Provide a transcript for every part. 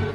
Hear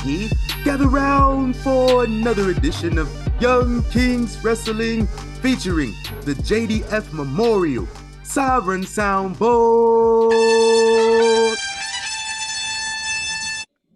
ye, gather round for another edition of Young Kings Wrestling featuring the JDF Memorial Sovereign Soundboard.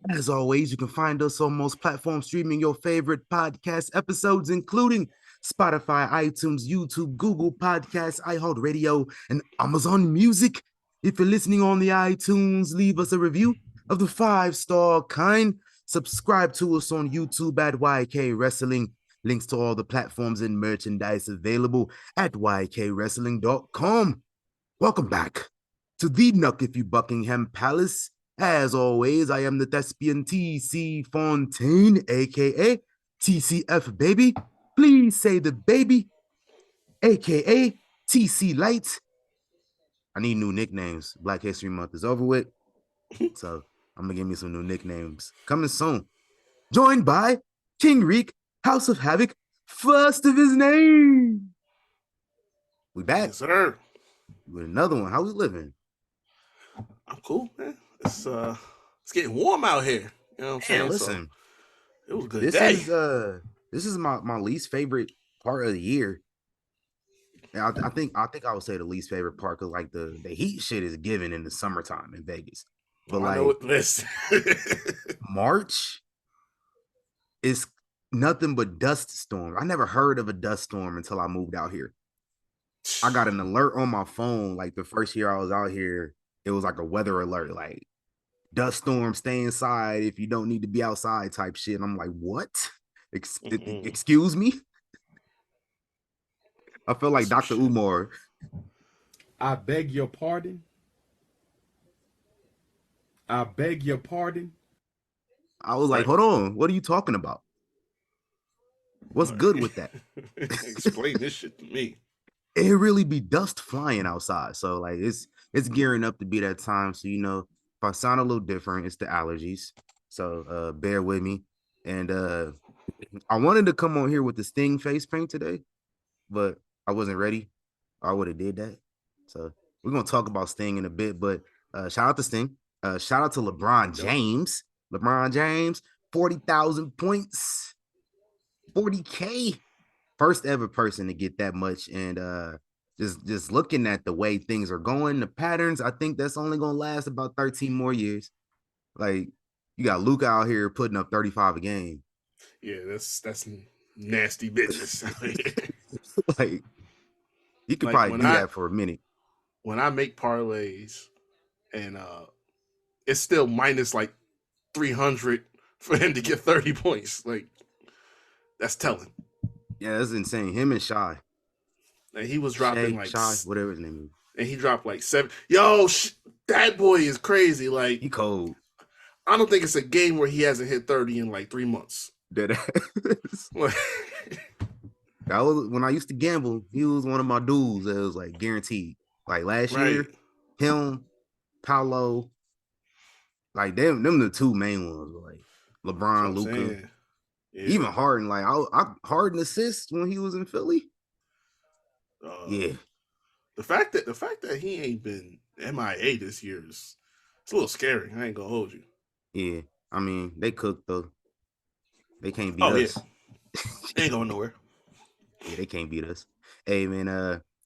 As always, you can find us on most platforms streaming your favorite podcast episodes, including Spotify, iTunes, YouTube, Google Podcasts, iHeartRadio, and Amazon Music. If you're listening on the iTunes, leave us a review of the 5-star kind. Subscribe to us on YouTube at YK Wrestling. Links to all the platforms and merchandise available at ykwrestling.com. Welcome back to the Nuck If You Buckingham Palace. As always, I am the thespian TC Fontaine, aka TCF Baby. Please say the baby, aka TC Light. I need new nicknames. Black History Month is over with, so I'm gonna give me some new nicknames coming soon. Joined by King Reek, House of Havoc, first of his name. We back, yes, sir. With another one. How we living? I'm cool, man. It's getting warm out here. You know what I'm saying? Listen, so it was a good day. This is my least favorite part of the year. I think I would say the least favorite part because like the heat shit is given in the summertime in Vegas. But March is nothing but dust storm. I never heard of a dust storm until I moved out here. I got an alert on my phone. Like the first year I was out here, it was like a weather alert, like dust storm, stay inside if you don't need to be outside type shit. And I'm like, what? Excuse me? I feel like Dr. Umar. I beg your pardon. I beg your pardon. I was like, hold on. What are you talking about? What's good with that? Explain this shit to me. It really be dust flying outside. So like it's gearing up to be that time. So, you know, if I sound a little different, it's the allergies. So bear with me. And I wanted to come on here with the Sting face paint today, but I wasn't ready. I would have did that. So we're gonna talk about Sting in a bit, but shout out to Sting. Shout out to LeBron James. LeBron James, 40,000 points, 40K. First ever person to get that much. And just looking at the way things are going, the patterns, I think that's only gonna last about 13 more years. Like you got Luka out here putting up 35 a game. Yeah, that's nasty bitches. Like he could probably do that for a minute. When I make parlays and it's still minus like 300 for him to get 30 points. Like that's telling. Yeah, that's insane. Him and Shy. And he was dropping Shy, whatever his name is. And he dropped like 7. Yo, that boy is crazy. Like he cold. I don't think it's a game where he hasn't hit 30 in like 3 months. That was when I used to gamble. He was one of my dudes that was like guaranteed. Like last year, him, Paolo, like them the two main ones. Like LeBron, Luka, even Harden. Like I Harden assists when he was in Philly. Yeah, the fact that he ain't been MIA this year it's a little scary. I ain't gonna hold you. Yeah, I mean they cooked though. They can't beat us. Yeah. They ain't going nowhere. Yeah, they can't beat us. Hey man,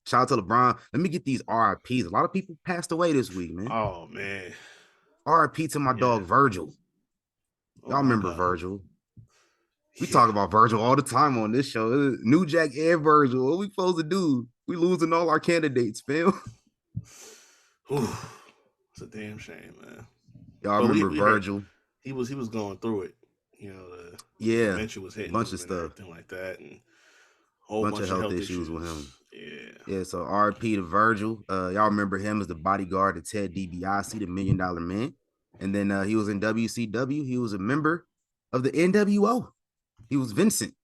shout out to LeBron. Let me get these RIPs. A lot of people passed away this week, man. Oh man. RIP to my dog Virgil. Y'all remember Virgil? We talk about Virgil all the time on this show. New Jack and Virgil. What we supposed to do? We losing all our candidates, fam. It's a damn shame, man. Y'all remember Virgil? He was going through it. You know, dementia was hitting a bunch of stuff, everything like that, and a bunch of health issues with him. Yeah. So RP to Virgil. Y'all remember him as the bodyguard to Ted DiBiase, the $1 Million Man, and then he was in WCW. He was a member of the NWO. He was Vincent.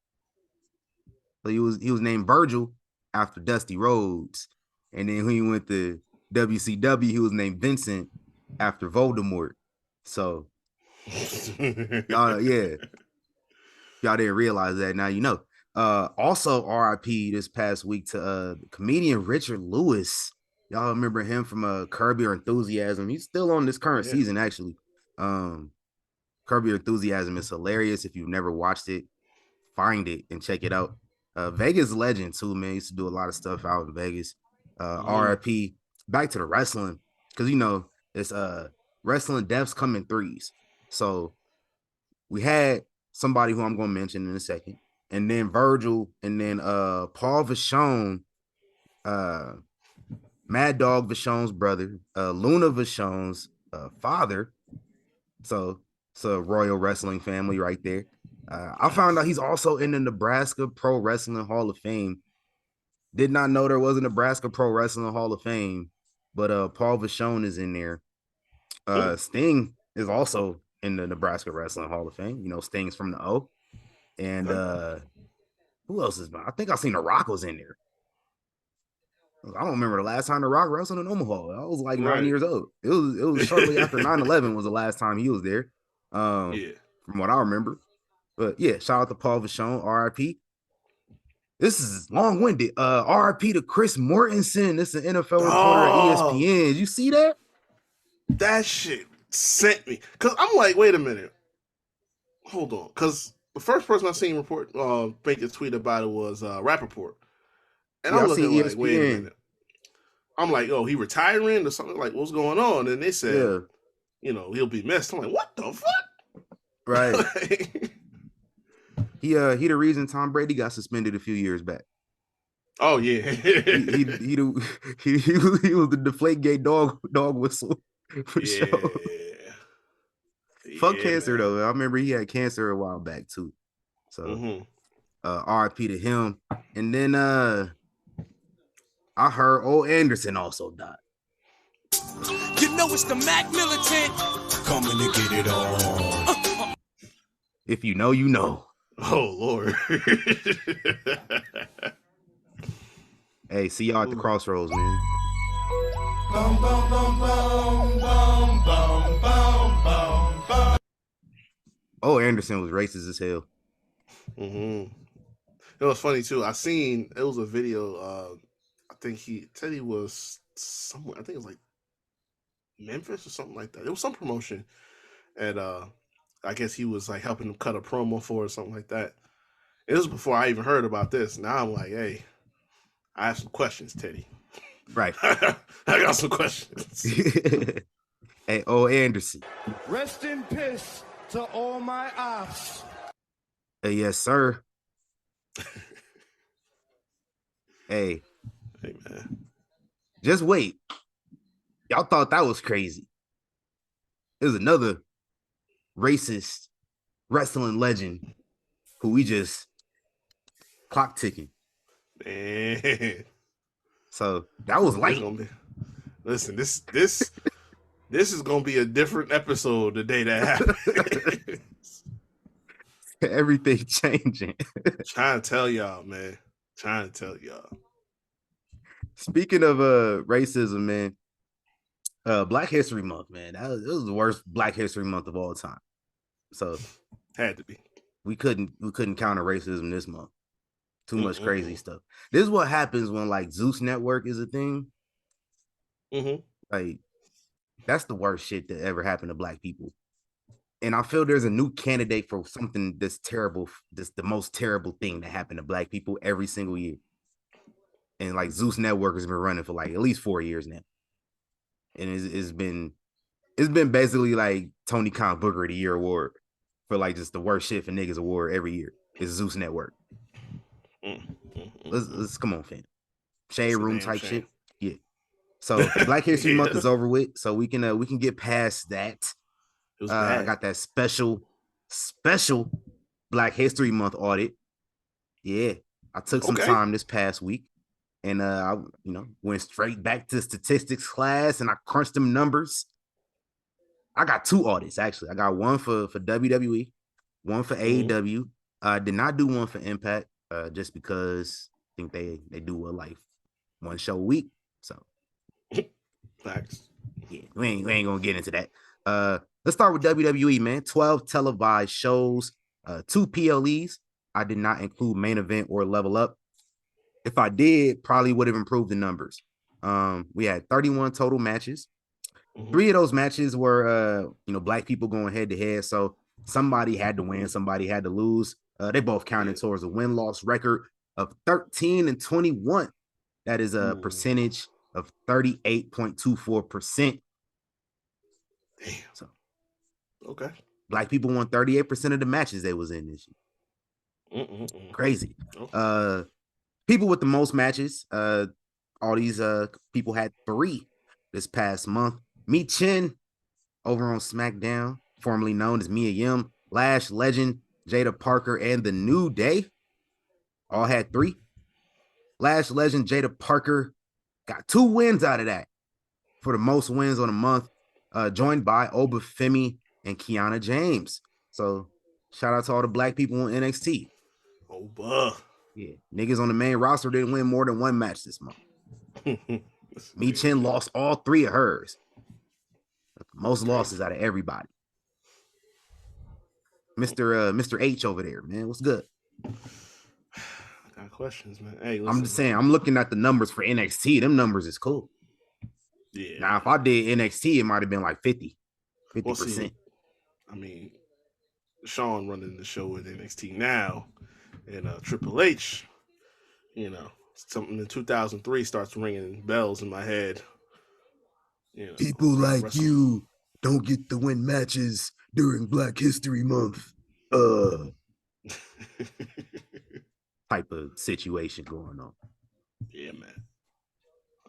So he was named Virgil after Dusty Rhodes. And then when he went to WCW, he was named Vincent after Voldemort. So y'all, yeah, y'all didn't realize that. Now you know. Also RIP this past week to comedian Richard Lewis. Y'all remember him from Curb Your Enthusiasm. He's still on this current season, actually. Curb Your Enthusiasm is hilarious. If you've never watched it, find it and check it out. Vegas legend too, man. He used to do a lot of stuff out in Vegas. RIP. Back to the wrestling, because you know it's wrestling deaths come in threes. So we had somebody who I'm going to mention in a second, and then Virgil, and then Paul Vachon, Mad Dog Vachon's brother, Luna Vachon's father. So it's a royal wrestling family right there. I found out he's also in the Nebraska Pro Wrestling Hall of Fame. Did not know there was a Nebraska Pro Wrestling Hall of Fame, but Paul Vachon is in there. Sting is also in the Nebraska Wrestling Hall of Fame. You know, Sting's from the O. And who else is? I think I seen The Rock was in there. I don't remember the last time The Rock wrestled in Omaha. I was like 9 years old. It was shortly after 9/11 was the last time he was there. From what I remember. But yeah, shout out to Paul Vachon, RIP. This is long-winded. RIP to Chris Mortensen. This is an NFL reporter at ESPN. Did you see that? That shit sent me. Because I'm like, wait a minute. Hold on. Because the first person I seen make a tweet about it was Rappaport. And I'm looking like, wait a minute. I'm like, oh, he retiring or something? Like, what's going on? And they said, you know, he'll be missed. I'm like, what the fuck? Right. He the reason Tom Brady got suspended a few years back. Oh yeah. he was the Deflategate dog whistle for sure. Fuck cancer, man. Though. I remember he had cancer a while back too. So RIP to him. And then I heard old Anderson also died. You know it's the Mac Militant coming to get it on. If you know, you know. Oh Lord. Hey, see y'all at the crossroads, man. Bum, bum, bum, bum, bum, bum, bum, bum, bum. Oh, Anderson was racist as hell. It was funny too. I seen it was a video. I think Teddy was somewhere. I think it was like Memphis or something like that. It was some promotion, and I guess he was like helping him cut a promo for or something like that. It was before I even heard about this. Now I'm like, hey, I have some questions, Teddy. Right. I got some questions. Hey, old Anderson. Rest in peace to all my ops. Hey, yes, sir. Hey, man. Just wait. Y'all thought that was crazy. There's another racist wrestling legend who we just clock ticking. Man. So that was light. Listen, this is gonna be a different episode the day that happens. Everything changing. Trying to tell y'all, man. Trying to tell y'all. Speaking of racism, man. Black History Month, man. It was the worst Black History Month of all time. So had to be. We couldn't counter racism this month. Too much crazy stuff. This is what happens when like Zeus Network is a thing. Like that's the worst shit that ever happened to Black people. And I feel there's a new candidate for something that's terrible. That's the most terrible thing that happened to Black people every single year. And like Zeus Network has been running for like at least 4 years now. And it's been basically like Tony Khan Booker of the Year award for like just the worst shit for niggas award every year. It's Zeus Network. Let's come on, fam. Shade room type shame. Shit. Yeah. So Black History Month is over with. So we can get past that. I got that special Black History Month audit. Yeah. I took some time this past week. And I went straight back to statistics class and I crunched them numbers. I got 2 audits, actually. I got one for WWE, one for AEW. I did not do one for Impact. just because I think they do like one show a week. So Facts. yeah, we ain't gonna get into that. Let's start with WWE, man. 12 televised shows, 2 PLEs. I did not include main event or level up. If I did, probably would have improved the numbers. We had 31 total matches. 3 of those matches were black people going head to head. So somebody had to win, somebody had to lose. They both counted towards a win-loss record of 13-21. That is a percentage of 38.24%. Damn. So Okay. black people won 38% of the matches they was in this year. Crazy. Okay. People with the most matches, all these people had 3 this past month. Mi Chen over on SmackDown, formerly known as Mia Yim, Lash Legend, Jada Parker, and The New Day all had 3. Lash Legend, Jada Parker got 2 wins out of that for the most wins on a month, joined by Oba Femi and Kiana James. So shout out to all the black people on NXT. Oba. Yeah, niggas on the main roster didn't win more than 1 match this month. Mi Chen lost all 3 of hers. Most losses out of everybody. Mr. H over there, man. What's good? I got questions, man. Hey, listen, I'm just saying, I'm looking at the numbers for NXT. Them numbers is cool. Yeah. Now, if I did NXT, it might have been like 50%. Well, see, I mean, Sean running the show with NXT now, and Triple H, something in 2003 starts ringing bells in my head. People like you don't get to win matches during Black History Month. Type of situation going on. Yeah, man.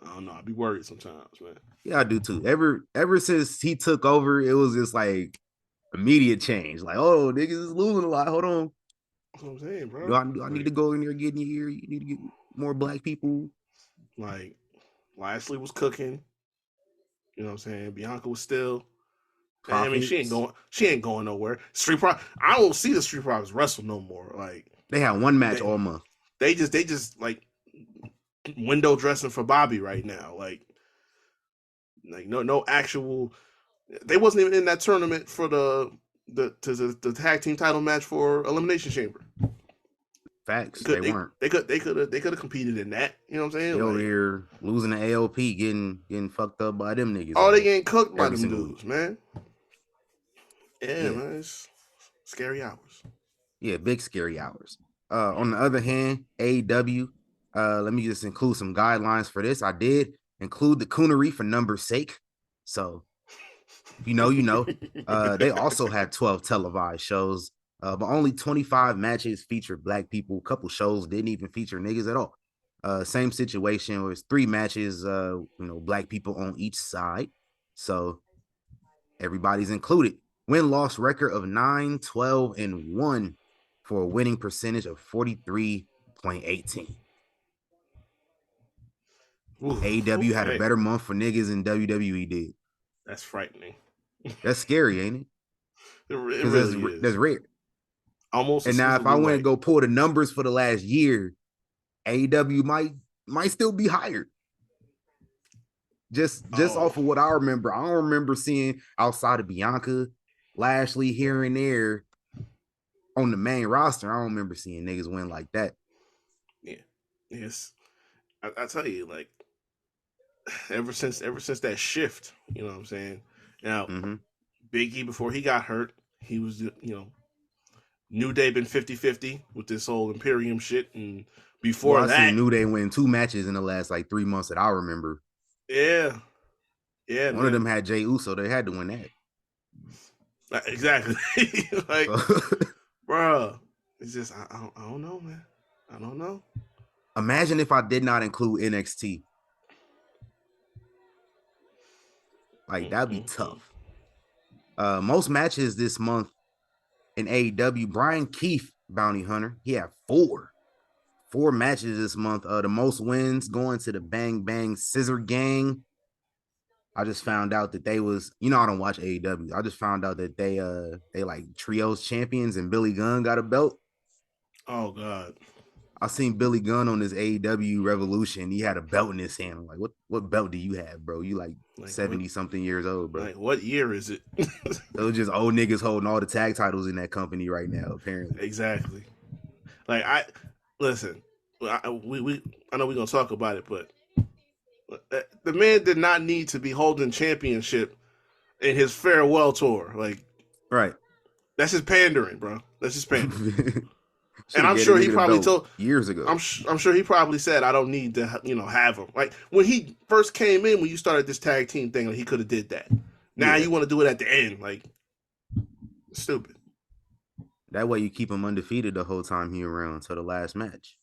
I don't know. I be worried sometimes, man. Yeah, I do too. Ever since he took over, it was just like immediate change. Like, oh, niggas is losing a lot. Hold on. That's what I'm saying, bro. Do I need to go in there and get in your ear? You need to get more black people. Like, Lashley was cooking. You know what I'm saying? Bianca was still. Profits. I mean, she ain't going nowhere. Street Pro. I don't see the Street Profits wrestle no more. Like, they had 1 match all month. They just like window dressing for Bobby right now. Like no actual. They wasn't even in that tournament for the tag team title match for Elimination Chamber. Facts. They weren't. They could have competed in that. You know what I'm saying? They over here losing the ALP, getting fucked up by them niggas. Oh, they getting cooked by them dudes, man. Yeah, man. It's scary hours. Yeah, big scary hours. On the other hand, AEW, let me just include some guidelines for this. I did include the coonery for numbers' sake. So, you know. They also had 12 televised shows, but only 25 matches featured black people. A couple shows didn't even feature niggas at all. Same situation where it's 3 matches, black people on each side. So everybody's included. Win-loss record of 9-12-1 for a winning percentage of 43.18. AEW had a better month for niggas than WWE did. That's frightening. That's scary, ain't it? It really is. That's rare. Almost. And now if I went to go pull the numbers for the last year, AEW might still be higher. Just off of what I remember. I don't remember seeing outside of Bianca, Lashley here and there on the main roster. I don't remember seeing niggas win like that. Yeah. Yes. I tell you, like, ever since that shift, you know what I'm saying? Now, Big E, before he got hurt, he was, New Day been 50-50 with this whole Imperium shit. And before that, I seen New Day win 2 matches in the last, 3 months that I remember. Yeah. Yeah. One of them had Jey Uso. They had to win that. Exactly. Like, bro, it's just, I don't know, man. I don't know. Imagine if I did not include NXT. Like, that'd be tough. Most matches this month in AEW, Brian Keith, Bounty Hunter, he had 4 matches this month. The most wins going to the Bang Bang Scissor Gang. I just found out that they was, I don't watch AEW. I just found out that they like trios champions and Billy Gunn got a belt. Oh God. I seen Billy Gunn on this AEW Revolution. He had a belt in his hand. I'm like, what belt do you have, bro? You like 70 something years old, bro. Like, what year is it? Those just old niggas holding all the tag titles in that company right now, apparently. Exactly. Like, listen. I know we're gonna talk about it, but the man did not need to be holding championship in his farewell tour. Like, Right. that's just pandering, bro. That's just pandering. And Should've I'm gave sure that he nigga the probably belt told years ago. I'm sure he probably said, I don't need to, have him. Like, when he first came in, when you started this tag team thing, like, he could have did that. Now you want to do it at the end, like, stupid. That way you keep him undefeated the whole time he around until the last match.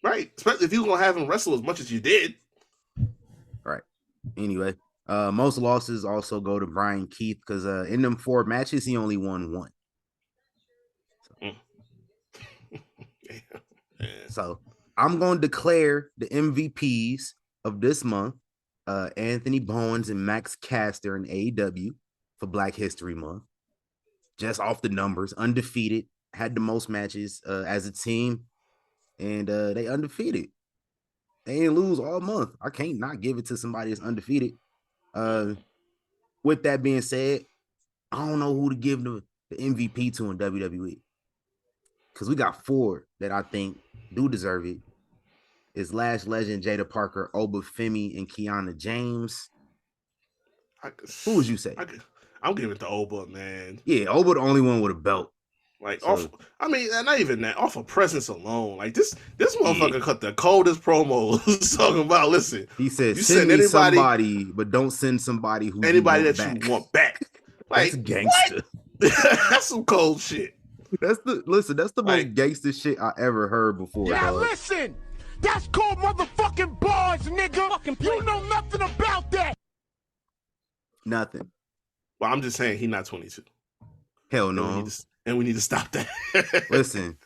Right. Especially if you're gonna have him wrestle as much as you did. Right. Anyway, most losses also go to Brian Keith because in them 4 matches he only won 1. So I'm going to declare the MVPs of this month, Anthony Bowens and Max Caster in AEW for Black History Month. Just off the numbers, undefeated, had the most matches as a team, and they undefeated. They didn't lose all month. I can't not give it to somebody that's undefeated. With that being said, I don't know who to give the MVP to in WWE. Because we got 4 that I think do deserve it. It's Lash Legend, Jada Parker, Oba Femi, and Kiana James. Who would you say? I'm giving it to Oba, man. Yeah, Oba the only one with a belt. Like, not even that. Off of presence alone. Like, this motherfucker cut the coldest promos talking about, listen. He said, send me somebody, but don't send somebody who you want back. Like, that's gangster. That's some cold shit. That's the most gangster shit I ever heard before. Now listen, that's called motherfucking bars, nigga. You know nothing about that. Nothing. Well, I'm just saying, he's not 22. Hell no. And we need to stop that. Listen,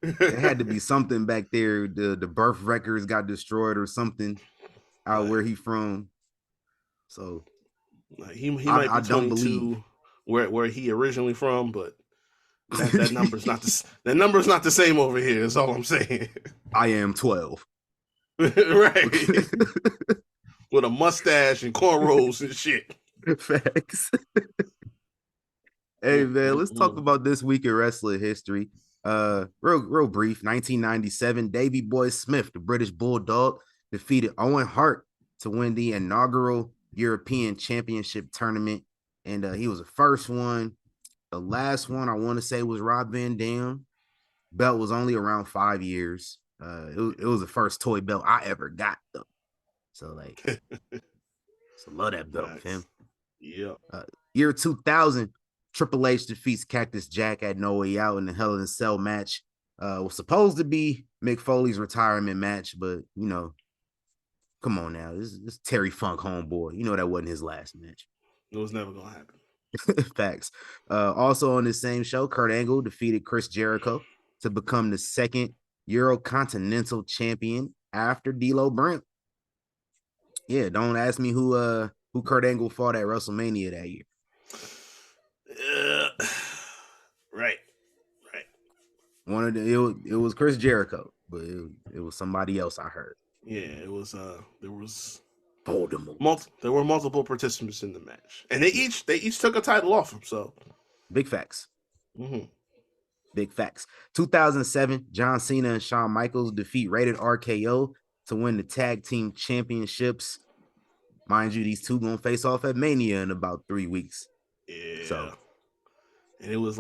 there had to be something back there. The birth records got destroyed or something out where he from. So he might be 22 where he originally from, but that number's not the same over here. That's all I'm saying. I am 12. Right. With a mustache and cornrows and shit. Facts. Hey man, let's talk about this week in wrestling history. Real brief. 1997, Davey Boy Smith, the British Bulldog, defeated Owen Hart to win the inaugural European Championship tournament, and he was the first one. The last one I want to say was Rob Van Dam. Belt was only around 5 years. It was the first toy belt I ever got though. So like, love that belt, Kim. Yeah. Year 2000. Triple H defeats Cactus Jack at No Way Out in the Hell in a Cell match. Was supposed to be Mick Foley's retirement match, but come on now. This Terry Funk homeboy. You know that wasn't his last match. It was never gonna happen. Facts. Also on the same show, Kurt Angle defeated Chris Jericho to become the second Eurocontinental champion after D'Lo Brown. Yeah, don't ask me who Kurt Angle fought at WrestleMania that year. Right. It was Chris Jericho, but it was somebody else I heard. Yeah, it was there was Voldemort. There were multiple participants in the match, and they each took a title off him. So big facts. Mm-hmm. Big facts. 2007, John Cena and Shawn Michaels defeat Rated RKO to win the tag team championships. Mind you, these two gonna face off at Mania in about 3 weeks. Yeah. So, and it was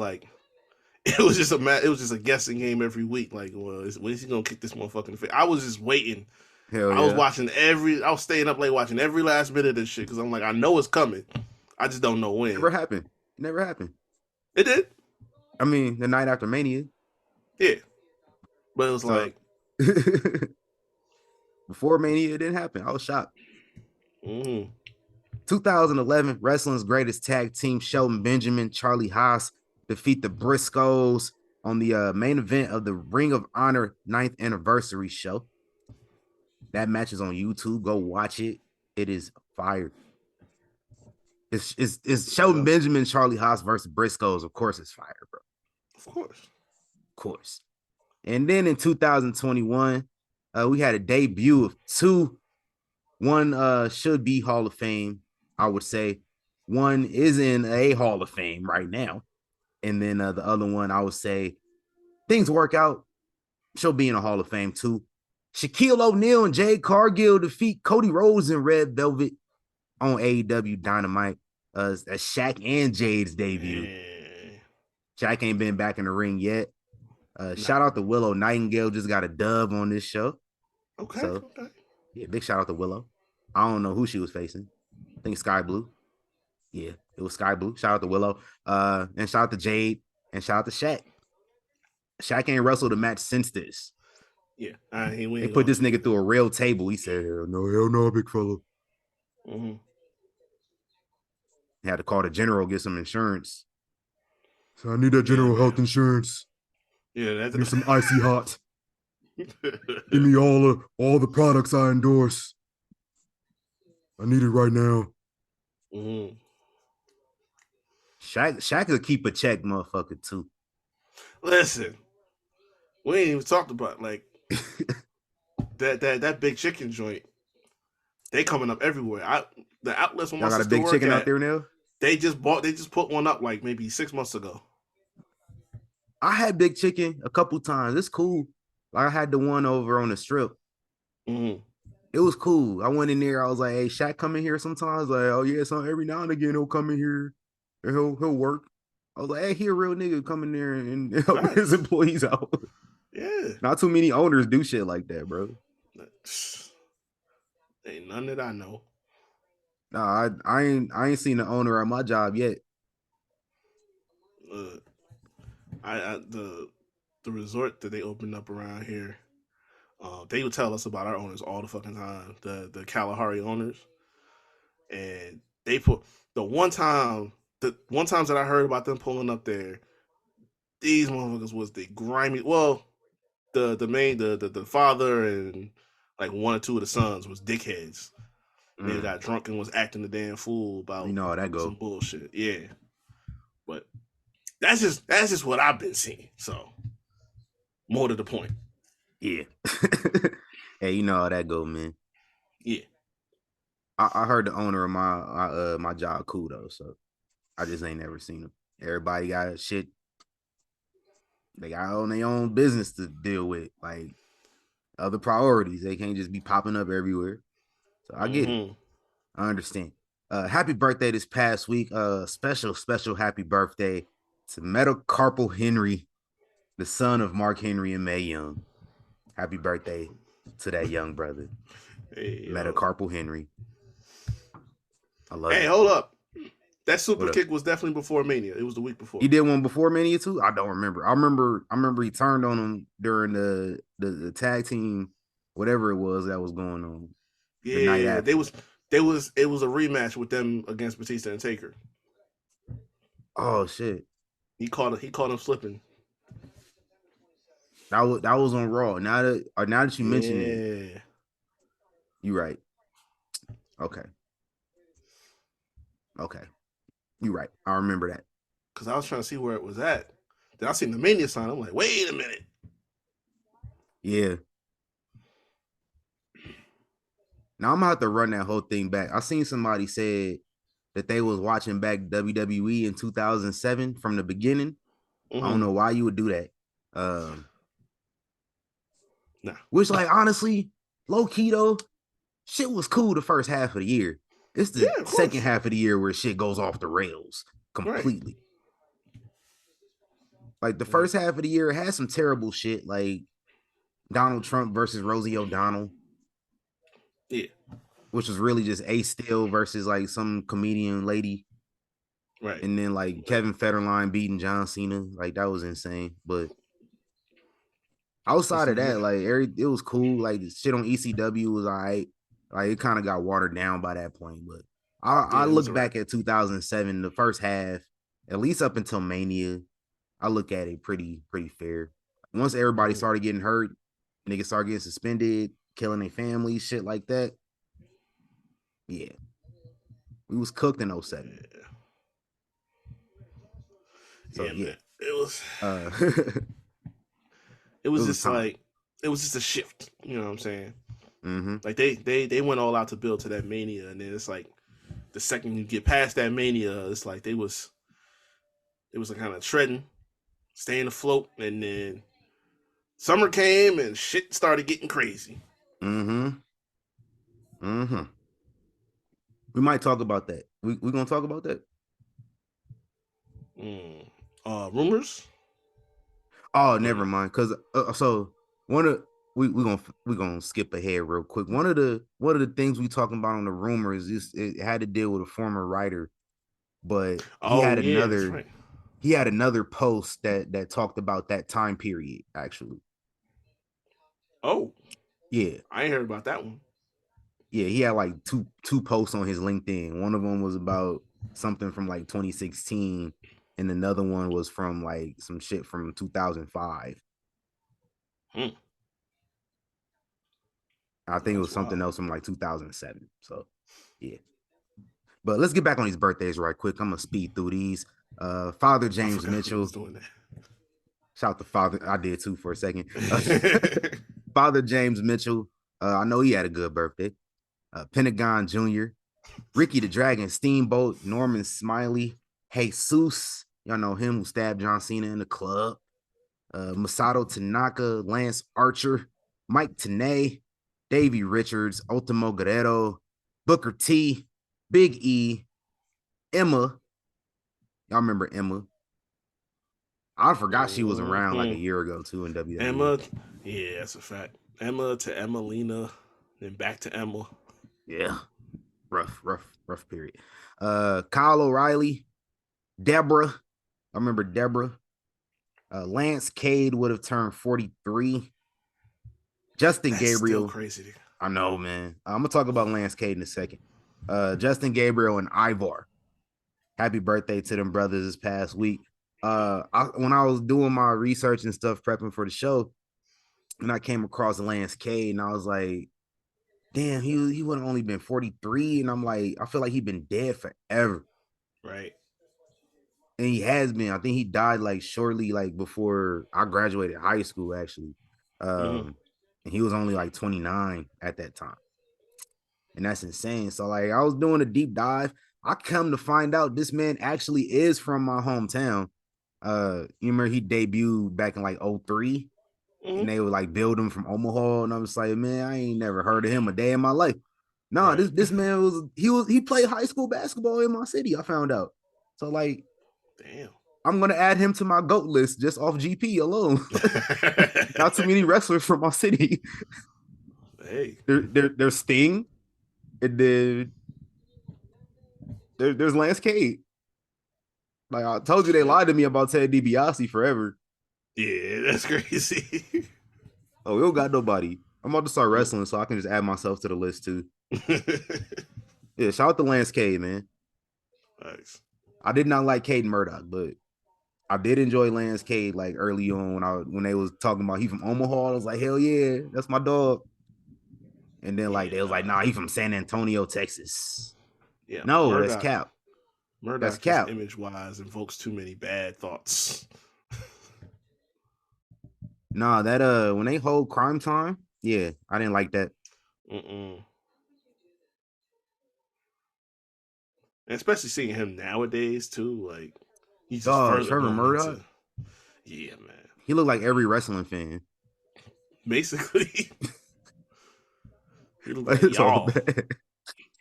just a guessing game every week. Like, well, when is he gonna kick this motherfucker in the face? I was just waiting. Hell yeah. I was staying up late watching every last minute of this shit because I'm like, I know it's coming. I just don't know when. Never happened. It did. I mean, the night after Mania. Yeah. But it was like before Mania, it didn't happen. I was shocked. Mm-hmm. 2011, wrestling's greatest tag team, Shelton Benjamin, Charlie Haas, defeat the Briscoes on the main event of the Ring of Honor 9th anniversary show. That match is on YouTube. Go watch it. It is fire. It's Shelton Benjamin, Charlie Haas versus Briscoes. Of course, it's fire, bro. Of course. And then in 2021, we had a debut of two. One should be Hall of Fame, I would say. One is in a Hall of Fame right now. And then the other one, I would say, things work out. She'll be in a Hall of Fame too. Shaquille O'Neal and Jade Cargill defeat Cody Rhodes and Red Velvet on AEW Dynamite. That's Shaq and Jade's debut. Man. Shaq ain't been back in the ring yet. Shout out to Willow Nightingale, just got a dub on this show. Okay, So, okay. yeah, big shout out to Willow. I don't know who she was facing. I think Sky Blue. Yeah, it was Sky Blue. Shout out to Willow. And shout out to Jade. And shout out to Shaq. Shaq ain't wrestled a match since this. Yeah, They put this nigga through a real table. He said, hell no, big fella. Mm-hmm. Had to call the general, get some insurance. So I need that general health insurance. Yeah, that's Give me some icy hot. Give me all the products I endorse. I need it right now. Mm-hmm. Shaq will keep a check, motherfucker, too. Listen, we ain't even talked about like that big chicken joint. They coming up everywhere. The outlets when Y'all my got a sister big work chicken at, out there now? They just put one up like maybe 6 months ago. I had big chicken a couple times. It's cool. Like I had the one over on the strip. Mm-hmm. It was cool. I went in there. I was like, "Hey, Shaq come in here sometimes." Like, "Oh yeah, so every now and again he'll come in here and he'll work." I was like, "Hey, he a real nigga come in there and help his employees out." Yeah, not too many owners do shit like that, bro. Ain't none that I know. Nah, I ain't seen the owner at my job yet. The resort that they opened up around here, they would tell us about our owners all the fucking time. The Kalahari owners, and they put the one time that I heard about them pulling up there, these motherfuckers was the grimy. Well, the father and like one or two of the sons was dickheads. They got drunk and was acting the damn fool about how that go. Some bullshit. Yeah, but that's just what I've been seeing. So more to the point. Yeah. Hey, you know how that go, man. Yeah. I heard the owner of my job cool though, so I just ain't never seen him. Everybody got shit. They got on their own business to deal with, like other priorities. They can't just be popping up everywhere. So I get it. I understand. Happy birthday this past week. Special happy birthday to Metacarpal Henry, the son of Mark Henry and Mae Young. Happy birthday to that young brother. Hey, Metacarpal Henry. I love it. Hey, hold up. That super kick was definitely before Mania. It was the week before. He did one before Mania too? I don't remember. I remember he turned on him during the tag team, whatever it was that was going on. Yeah, the night after. it was a rematch with them against Batista and Taker. Oh shit. He caught him slipping. That was on Raw. Now that you mention it, you're right. Okay. You're right. I remember that. Because I was trying to see where it was at. Then I seen the Mania sign. I'm like, wait a minute. Yeah. Now I'm gonna have to run that whole thing back. I seen somebody said that they was watching back WWE in 2007 from the beginning. I don't know why you would do that. Nah. Which, like, honestly, low key though, shit was cool the first half of the year. It's the second half of the year where shit goes off the rails completely. Right. Like the first half of the year had some terrible shit, like Donald Trump versus Rosie O'Donnell. Yeah. Which was really just Ace Steel versus like some comedian lady. Right. And then like Kevin Federline beating John Cena. Like that was insane. But outside of that, like it was cool. Like the shit on ECW was all right. Like it kind of got watered down by that point. But I look back at 2007, the first half, at least up until Mania, I look at it pretty fair. Once everybody started getting hurt, niggas started getting suspended, killing their families, shit like that. Yeah. We was cooked in 07. Yeah. So yeah. Man. It was it was was just time. like it was just a shift. You know what I'm saying? Mm-hmm. Like they went all out to build to that Mania, and then it's like the second you get past that Mania, it's like it was like kind of treading, staying afloat, and then summer came and shit started getting crazy. Mm-hmm. Mm-hmm. We might talk about that. We gonna talk about that? Rumors? Oh, never mind. Cause so one of we gonna skip ahead real quick. One of the things we talking about on the rumors is it had to deal with a former writer, but Oh yeah, that's right. he had another post that talked about that time period actually. Oh, Yeah. I ain't heard about that one. Yeah, he had like two posts on his LinkedIn. One of them was about something from like 2016, and another one was from like some shit from 2005. Hmm. I think it was That's something wild. else from like 2007. So yeah. But let's get back on these birthdays right quick. I'm gonna speed through these. Father I James forgot who was Mitchell. doing Shout out to Father. I did too for a second. that. Father James Mitchell. I know he had a good birthday. Pentagon Jr., Ricky the Dragon Steamboat, Norman Smiley, Jesus, y'all know him who stabbed John Cena in the club, Masato Tanaka, Lance Archer, Mike Tenay, Davey Richards, Ultimo Guerrero, Booker T, Big E, Emma. Y'all remember Emma? I forgot she was around like a year ago too in WWE. Emma, yeah, that's a fact. Emma to Emmalina, then back to Emma. Yeah, rough period. Kyle O'Reilly, Deborah. I remember Deborah. Lance Cade would have turned 43. Justin That's still Gabriel. crazy. I know, man. I'm gonna talk about Lance Cade in a second. Justin Gabriel and Ivar. Happy birthday to them brothers this past week. When I was doing my research and stuff, prepping for the show, and I came across Lance Cade, and I was like, damn, he would have only been 43. And I'm like, I feel like he's been dead forever. Right. And he has been. I think he died like shortly, like before I graduated high school, actually. And he was only like 29 at that time. And that's insane. So, like, I was doing a deep dive. I come to find out this man actually is from my hometown. You remember he debuted back in like 03, and they would like build him from Omaha. And I was like, man, I ain't never heard of him a day in my life. No, Right. this man he played high school basketball in my city. I found out. So like, Damn. I'm gonna add him to my GOAT list just off GP alone. Not too many wrestlers from my city. Hey. There's Sting, and then there's Lance Cade. Like I told you, they lied to me about Ted DiBiase forever. Yeah, that's crazy. Oh, we don't got nobody. I'm about to start wrestling, so I can just add myself to the list too. Yeah, shout out to Lance Cade, man. Nice. I did not like Cade Murdoch, but I did enjoy Lance Cade like early on when they was talking about he from Omaha. I was like, hell yeah, that's my dog. And then like they was like, nah, he from San Antonio, Texas. Yeah. No, that's cap. Murdoch That's just cap. image wise invokes too many bad thoughts. Nah, that when they hold Crime Time, yeah, I didn't like that. And especially seeing him nowadays too, like he's just further Trevor going Murdoch. into. Yeah, man. He looked like every wrestling fan. Basically, he looked like It's all y'all. bad.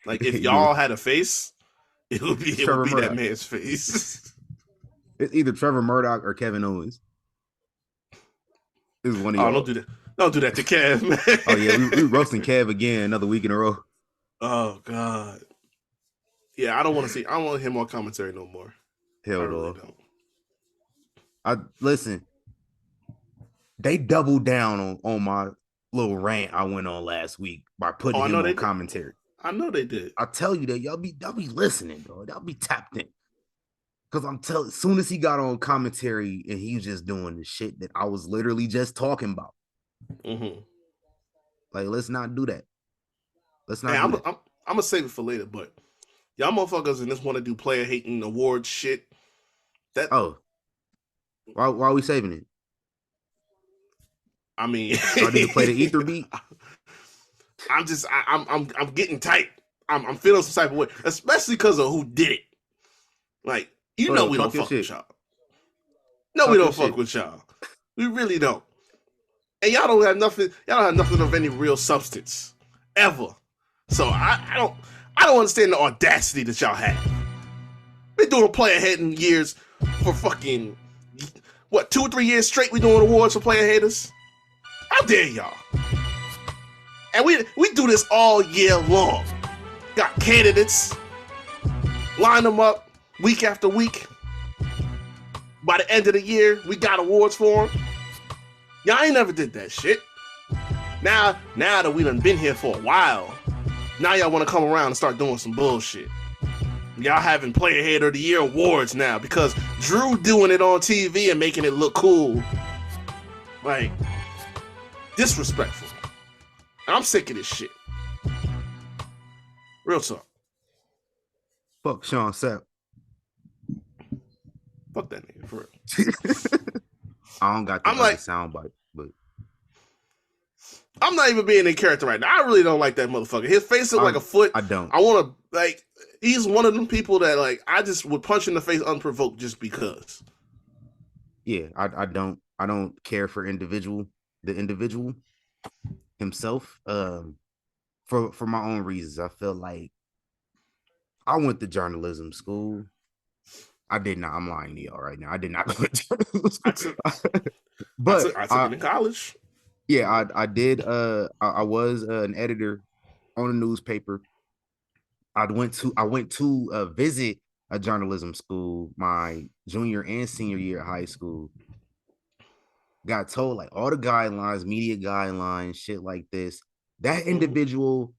Like if y'all had a face, it would be Trevor that Murdoch. man's face. It's either Trevor Murdoch or Kevin Owens. This is one of Oh, y'all. don't do that. Don't do that to Kev, man. Oh yeah, we roasting Kev again another week in a row. Oh God. Yeah, I don't want to hear more commentary no more. Hell I no. really don't. I listen. They doubled down on my little rant I went on last week by putting him on commentary. I know they did. I tell you that y'all be listening, though. Y'all be tapped in. Cause I'm telling, as soon as he got on commentary and he was just doing the shit that I was literally just talking about. Like, let's not do that. Let's not. I'm gonna save it for later, but y'all motherfuckers and just want to do player hating award shit. Why are we saving it? I mean, I need to play the ether beat. I'm getting tight. I'm feeling some type of way, especially because of who did it. Like, we don't fuck with y'all. No, we don't fuck with y'all. We really don't. And y'all don't have nothing. Y'all don't have nothing of any real substance ever. So I don't understand the audacity that y'all have. Been doing player hating years for fucking 2 or 3 years straight. We doing awards for player haters. How dare y'all? And we do this all year long. Got candidates, line them up week after week. By the end of the year, we got awards for them. Y'all ain't never did that shit. Now that we done been here for a while, now y'all want to come around and start doing some bullshit. Y'all having Player Hater of the Year awards now because Drew doing it on TV and making it look cool. Like, disrespectful. I'm sick of this shit. Real talk. Fuck Sean Sapp. Fuck that nigga, for real. I don't got the soundbite, but I'm not even being in character right now. I really don't like that motherfucker. His face looks like a foot. I don't. I want to, like, he's one of them people that, like, I just would punch in the face unprovoked just because. Yeah, I don't care for the individual himself. For my own reasons. I feel like I went to journalism school. I did not. I'm lying to y'all right now. I did not go to journalism school. But I took it in college. Yeah, I did. I was an editor on a newspaper. I went to visit a journalism school my junior and senior year at high school. Got told like all the guidelines, media guidelines, shit like this. That individual,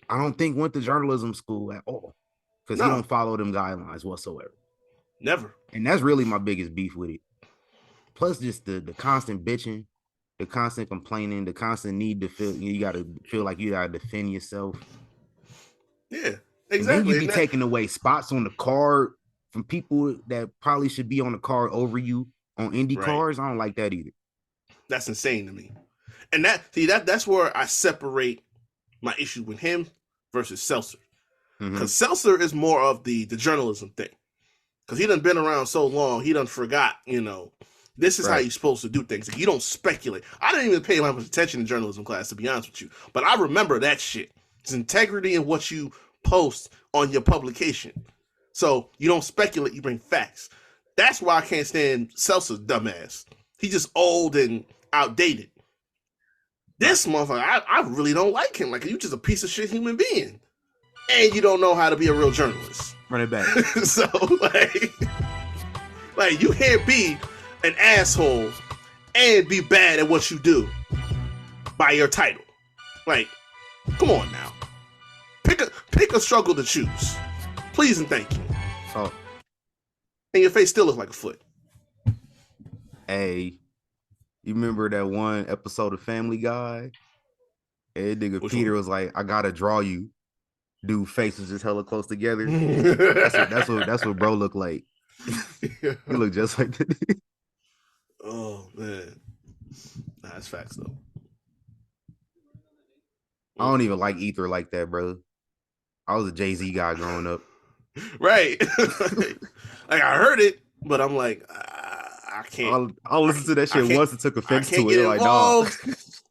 I don't think went to journalism school at all because he don't follow them guidelines whatsoever. Never. And that's really my biggest beef with it. Plus, just the constant bitching, the constant complaining, the constant need to feel you got to feel like you got to defend yourself. Yeah, exactly. And then you be taking away spots on the card from people that probably should be on the card over you on indie cars. I don't like that either. That's insane to me. And that's where I separate my issue with him versus Seltzer. Because Seltzer is more of the journalism thing. Because he done been around so long, he done forgot, this is how you're supposed to do things. Like, you don't speculate. I didn't even pay much attention in journalism class, to be honest with you. But I remember that shit. It's integrity in what you post on your publication. So you don't speculate, you bring facts. That's why I can't stand Seltzer's dumbass. He's just old and outdated. This motherfucker, I really don't like him. Like, you just a piece of shit human being. And you don't know how to be a real journalist. Run it back. So, like you can't be an asshole and be bad at what you do by your title. Like, come on now. Pick a struggle to choose. Please and thank you. Oh. And your face still looks like a foot. Hey, you remember that one episode of Family Guy? Hey, nigga Peter was like, I gotta draw you. Dude, faces just hella close together. that's what bro looked like. He looked just like that. Oh man, that's facts though. I don't even like Ether like that, bro. I was a Jay-Z guy growing up. Right. Like I heard it, but I'm like, I can't. I'll listen to that shit once and took offense to it. Like, no,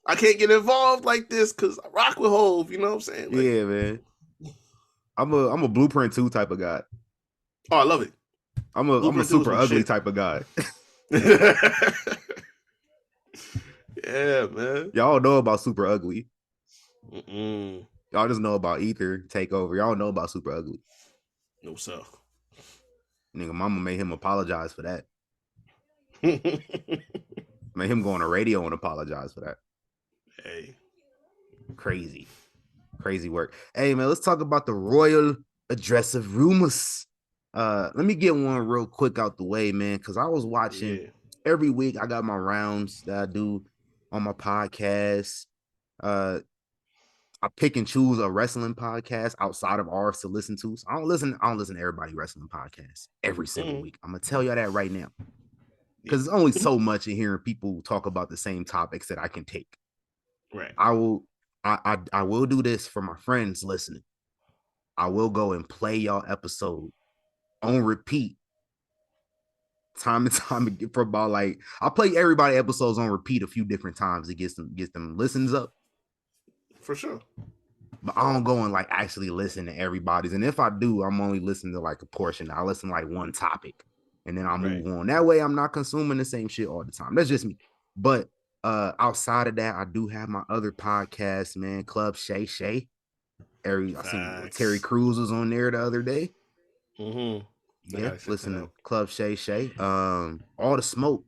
I can't get involved like this because I rock with Hove. You know what I'm saying? Like, yeah, man. I'm a Blueprint 2 type of guy. Oh, I love it. I'm a super ugly type of guy. Yeah, man. Y'all know about super ugly. Mm-mm. Y'all just know about Ether Takeover. Y'all know about super ugly. No, sir. Nigga, mama made him apologize for that. Made him go on the radio and apologize for that. Hey. Crazy work. Hey, man, let's talk about the royal address of rumors. Let me get one real quick out the way, man, because I was watching every week. I got my rounds that I do on my podcast. I pick and choose a wrestling podcast outside of ours to listen to. So I don't listen to everybody wrestling podcasts every single week. I'm gonna tell y'all that right now. because there's only so much in hearing people talk about the same topics that I can take. Right. I will do this for my friends listening. I will go and play y'all episode on repeat time and time again for about like I'll play everybody episodes on repeat a few different times to get them listens up. For sure. But I don't go and like actually listen to everybody's. And if I do, I'm only listening to like a portion. I listen to like one topic and then I'll move on. That way I'm not consuming the same shit all the time. That's just me. But outside of that, I do have my other podcast, man, Club Shay Shay. I seen Terry Crews was on there the other day. Mm-hmm. Yeah, listen to Club Shay Shay. All the Smoke.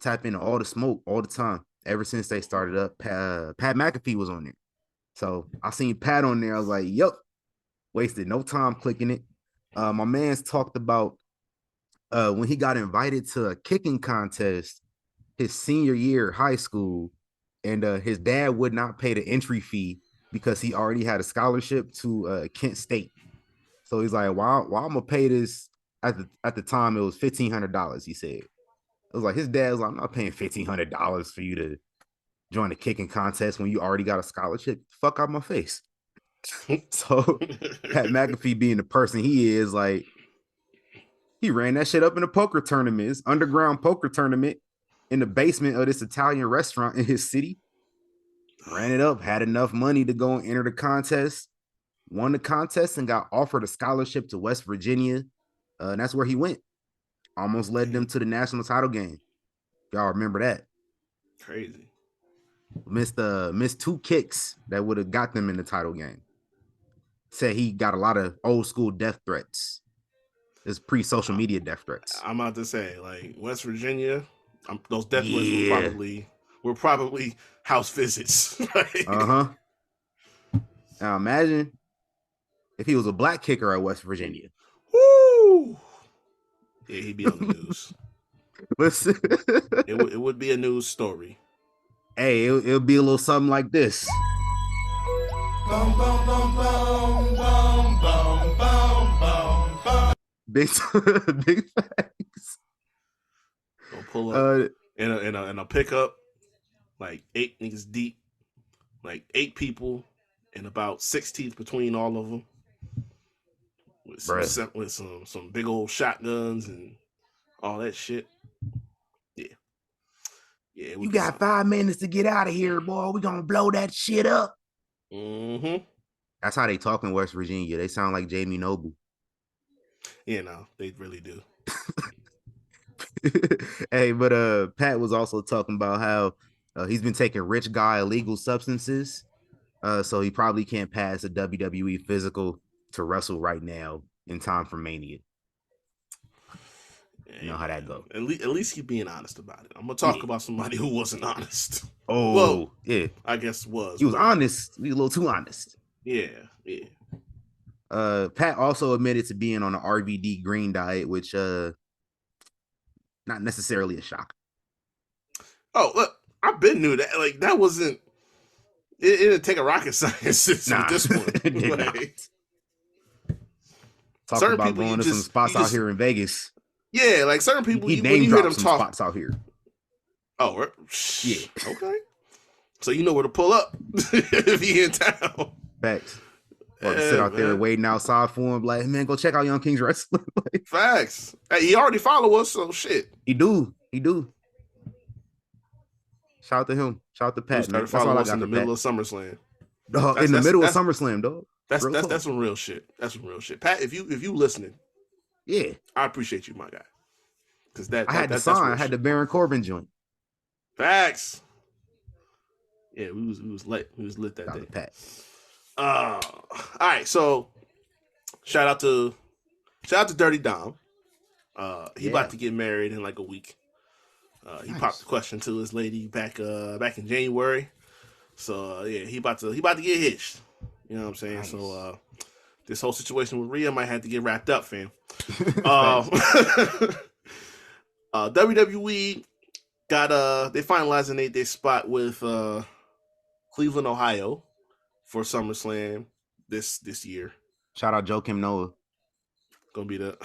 Tap into All the Smoke all the time. Ever since they started up, Pat McAfee was on there. So I seen Pat on there. I was like, yup. Wasted no time clicking it. My man's talked about when he got invited to a kicking contest his senior year high school, and his dad would not pay the entry fee because he already had a scholarship to Kent State. So he's like, why I'm gonna pay this at the time it was $1,500, he said. It was like his dad was like, I'm not paying $1,500 for you to join a kicking contest when you already got a scholarship. Fuck out my face. So Pat McAfee being the person he is, like, he ran that shit up in a poker tournament, this underground poker tournament in the basement of this Italian restaurant in his city. Ran it up, had enough money to go and enter the contest, won the contest, and got offered a scholarship to West Virginia. And that's where he went. Almost led them to the national title game. Y'all remember that? Crazy. Missed 2 kicks that would have got them in the title game. Said he got a lot of old school death threats. It's pre-social media death threats. I'm about to say, like, West Virginia, those death threats were probably house visits. Uh-huh. Now imagine if he was a black kicker at West Virginia. Woo! Yeah, he'd be on the news. Listen, it would be a news story. Hey, it'll be a little something like this. Bum, bum, bum, bum, bum, bum, bum, bum, bum. Big facts. Go pull up in a pickup, like 8 niggas deep, like 8 people, and about 6 teeth between all of them, with some big old shotguns and all that shit. Yeah. You got 5 minutes to get out of here, boy. We gonna blow that shit up. Mm-hmm. That's how they talk in West Virginia. They sound like Jamie Noble. Yeah, no, they really do. Hey, but Pat was also talking about how he's been taking rich guy illegal substances. So he probably can't pass a WWE physical to wrestle right now in time for Mania. You know how that goes. At least he's being honest about it. I'm gonna talk about somebody who wasn't honest. Oh, well, yeah. I guess was. He was honest. He was a little too honest. Yeah. Pat also admitted to being on the RVD green diet, which not necessarily a shock. Oh, look, I've been knew that. Like, that wasn't. It didn't take a rocket scientist with this one. Talk about going to some spots out here in Vegas. Yeah, like certain people, he when you hear them some talk, spots out here. Oh, yeah. Okay. So you know where to pull up if he in town. Facts. Or sit out there waiting outside for him, like, man, go check out Young Kings Wrestling. Facts. Hey, he already follow us, so shit. He do. Shout out to him. Shout out to Pat. That's all I got in the middle of SummerSlam. In the middle of SummerSlam, dog. That's some real shit. That's some real shit. Pat, if you listening, yeah, I appreciate you, my guy. Because I had the sign. I had the Baron Corbin joint. Facts. Yeah, we was lit. We was lit that day. Pat. All right, so shout out to Dirty Dom. He about to get married in like a week. He popped the question to his lady back in January. So yeah, he about to get hitched. You know what I'm saying? Nice. So this whole situation with Rhea might have to get wrapped up, fam. WWE got they finalizing their spot with Cleveland, Ohio for SummerSlam this year. Shout out Joakim Noah. Gonna be the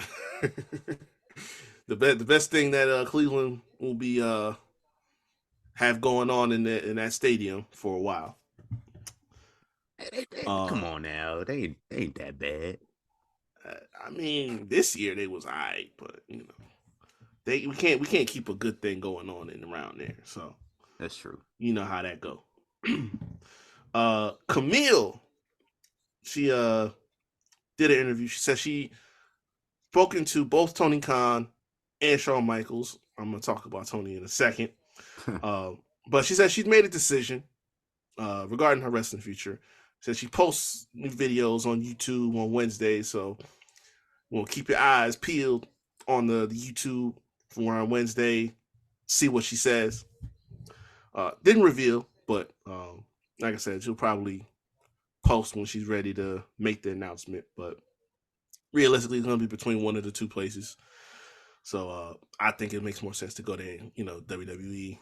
the best thing that Cleveland will be have going on in that stadium for a while. Come on now, they ain't that bad. I mean, this year they was alright, but you know, we can't keep a good thing going on in around there. So That's true. you know how that go. Camille, she did an interview. She said she spoken to both Tony Khan and Shawn Michaels. I'm gonna talk about Tony in a second. But she said she's made a decision regarding her wrestling future. Said she posts new videos on YouTube on Wednesday, so we'll keep your eyes peeled on the YouTube for on Wednesday. See what she says. Didn't reveal, but like I said, she'll probably post when she's ready to make the announcement. But realistically, it's going to be between one of the two places. So I think it makes more sense to go there. You know, WWE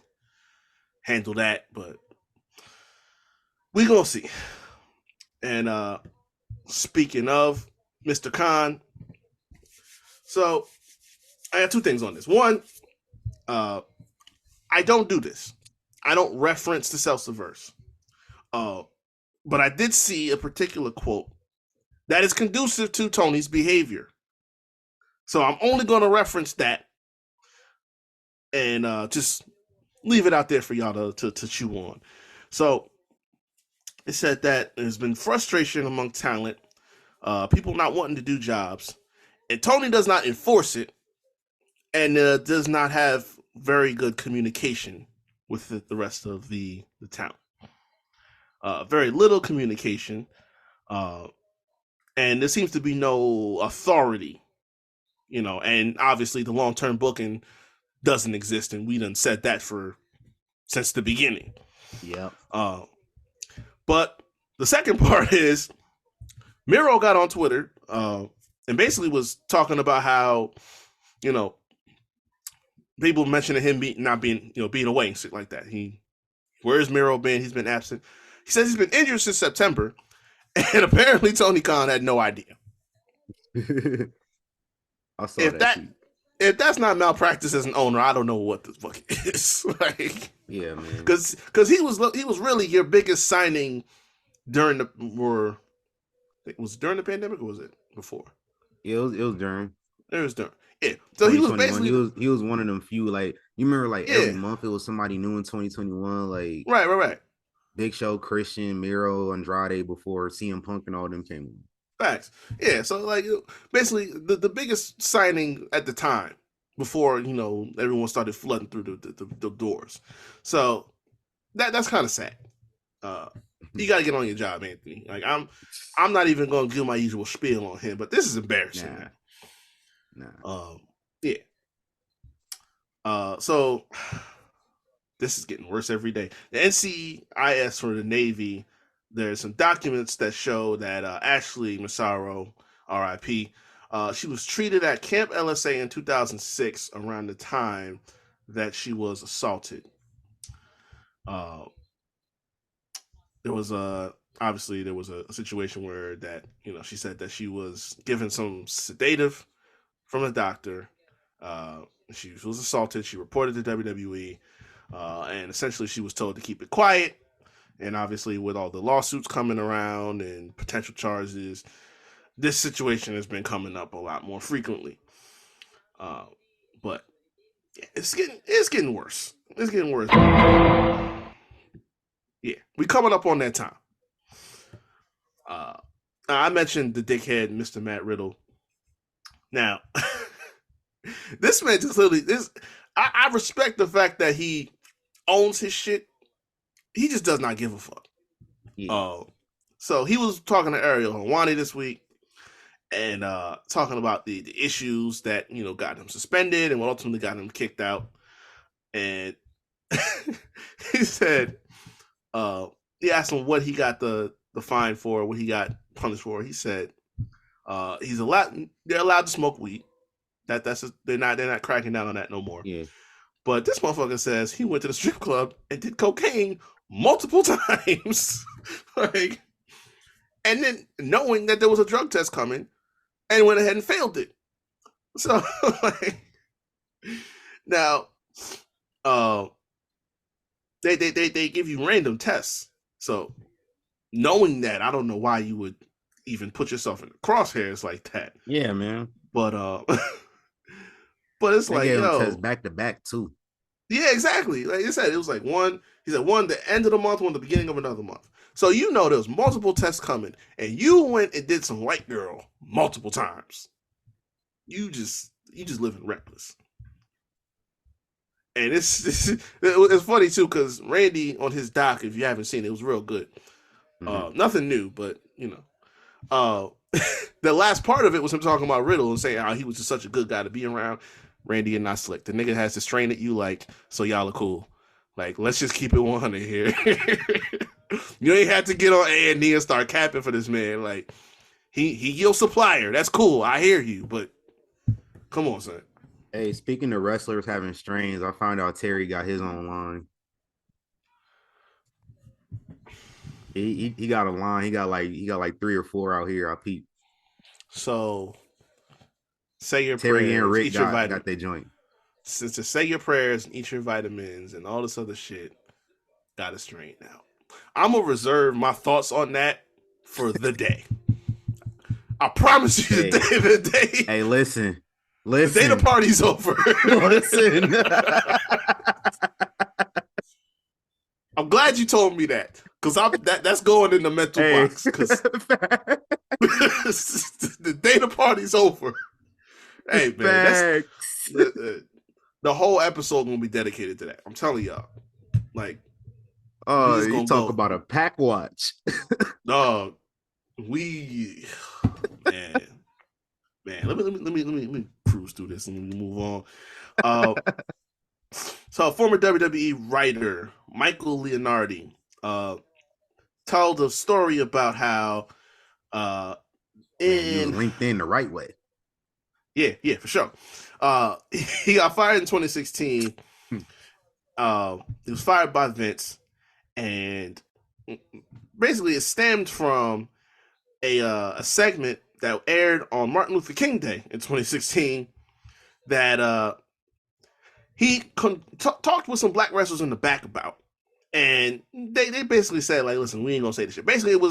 handle that, but we gonna see. And speaking of Mr. Khan, so I have two things on this. One, I don't do this. I don't reference the Seltzer-verse. But I did see a particular quote that is conducive to Tony's behavior. So I'm only going to reference that and just leave it out there for y'all to chew on. So it said that there's been frustration among talent, people not wanting to do jobs, and Tony does not enforce it and does not have very good communication with the rest of the talent. Very little communication, and there seems to be no authority, you know, and obviously the long-term booking doesn't exist, and we done said that since the beginning. Yep. But the second part is Miro got on Twitter and basically was talking about how, you know, people mentioning him not being away and shit like that. Where's Miro been? He's been absent. He says he's been injured since September, and apparently Tony Khan had no idea. I saw that. If that's not malpractice as an owner, I don't know what the fuck it is. Like, yeah, man. Because he was really your biggest signing during was it during the pandemic or was it before? Yeah, it was during. It was during. Yeah. So he was basically he was one of them few, like, you remember, like, every month it was somebody new in 2021, like right. Big Show, Christian, Miro, Andrade before CM Punk and all them came in. Facts. Yeah, so like basically the biggest signing at the time before, you know, everyone started flooding through the doors. So that's kind of sad. You got to get on your job, Anthony. Like I'm not even going to give my usual spiel on him, but this is embarrassing. Nah. Yeah. So this is getting worse every day. The NCIS for the Navy, there's some documents that show that Ashley Massaro, RIP, she was treated at Camp LSA in 2006 around the time that she was assaulted. There was obviously there was a situation where that, you know, she said that she was given some sedative from a doctor. She was assaulted. She reported to WWE, and essentially she was told to keep it quiet. And obviously, with all the lawsuits coming around and potential charges, this situation has been coming up a lot more frequently. But it's getting worse. It's getting worse. Yeah, we coming up on that time. I mentioned the dickhead, Mr. Matt Riddle. Now, this man just literally I respect the fact that he owns his shit. He just does not give a fuck. Yeah. So he was talking to Ariel Helwani this week and talking about the issues that, you know, got him suspended and what ultimately got him kicked out. And he said, he asked him what he got the fine for, what he got punished for. He said, they're allowed to smoke weed. They're not cracking down on that no more. Yeah. But this motherfucker says he went to the strip club and did cocaine multiple times. Like, and then knowing that there was a drug test coming and went ahead and failed it. So, like, Now, they give you random tests. So knowing that, I don't know why you would even put yourself in the crosshairs like that. Yeah, man. But but it's They like, gave him yo, tests back to back too. yeah, exactly. Like I said, it was like one. He said one the end of the month, one the beginning of another month. So you know there was multiple tests coming, and you went and did some white girl multiple times. You just living reckless. And it's funny too because Randy on his doc, if you haven't seen it, it was real good. Nothing new, but you know, the last part of it was him talking about Riddle and saying how he was just such a good guy to be around. Randy and not slick. The nigga has to strain at you like, so y'all are cool. Like, let's just keep it 100 here. You ain't have to get on A&E and start capping for this man. Like, he your supplier. That's cool. I hear you, but come on, son. Hey, speaking of wrestlers having strains, I found out Terry got his own line. He got a line. He got like 3 or 4 out here. I peeped. So say your Terry prayers, and Rick eat your got their joint. Since to say your prayers and eat your vitamins and all this other shit, got to strain out. I'm gonna reserve my thoughts on that for the day. I promise you, the day. Hey, listen. The day the party's over. Listen. I'm glad you told me that because that's going in the mental box. Because the day the party's over. Hey man, the whole episode gonna be dedicated to that. I'm telling y'all. Like, oh, you talk about a pack watch. Dog, man. Let me cruise through this and move on. So, former WWE writer Michael Leonardi told a story about how in LinkedIn the right way. Yeah, for sure. He got fired in 2016. He was fired by Vince, and basically it stemmed from a segment that aired on Martin Luther King Day in 2016 that he talked with some black wrestlers in the back about, and they basically said like, listen, we ain't gonna say this shit. Basically, it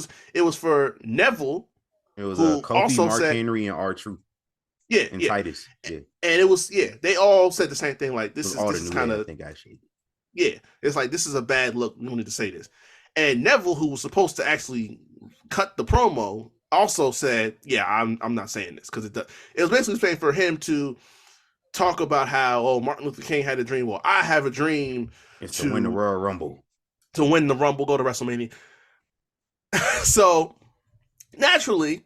was for Neville. It was Kofi, Mark Henry, and R-Truth. Yeah, and Titus. Yeah, and it was they all said the same thing. Like this is kind of it's like this is a bad look. We don't need to say this. And Neville, who was supposed to actually cut the promo, also said, "Yeah, I'm not saying this because it was basically saying for him to talk about how Martin Luther King had a dream. Well, I have a dream to win the Royal Rumble, go to WrestleMania." So naturally,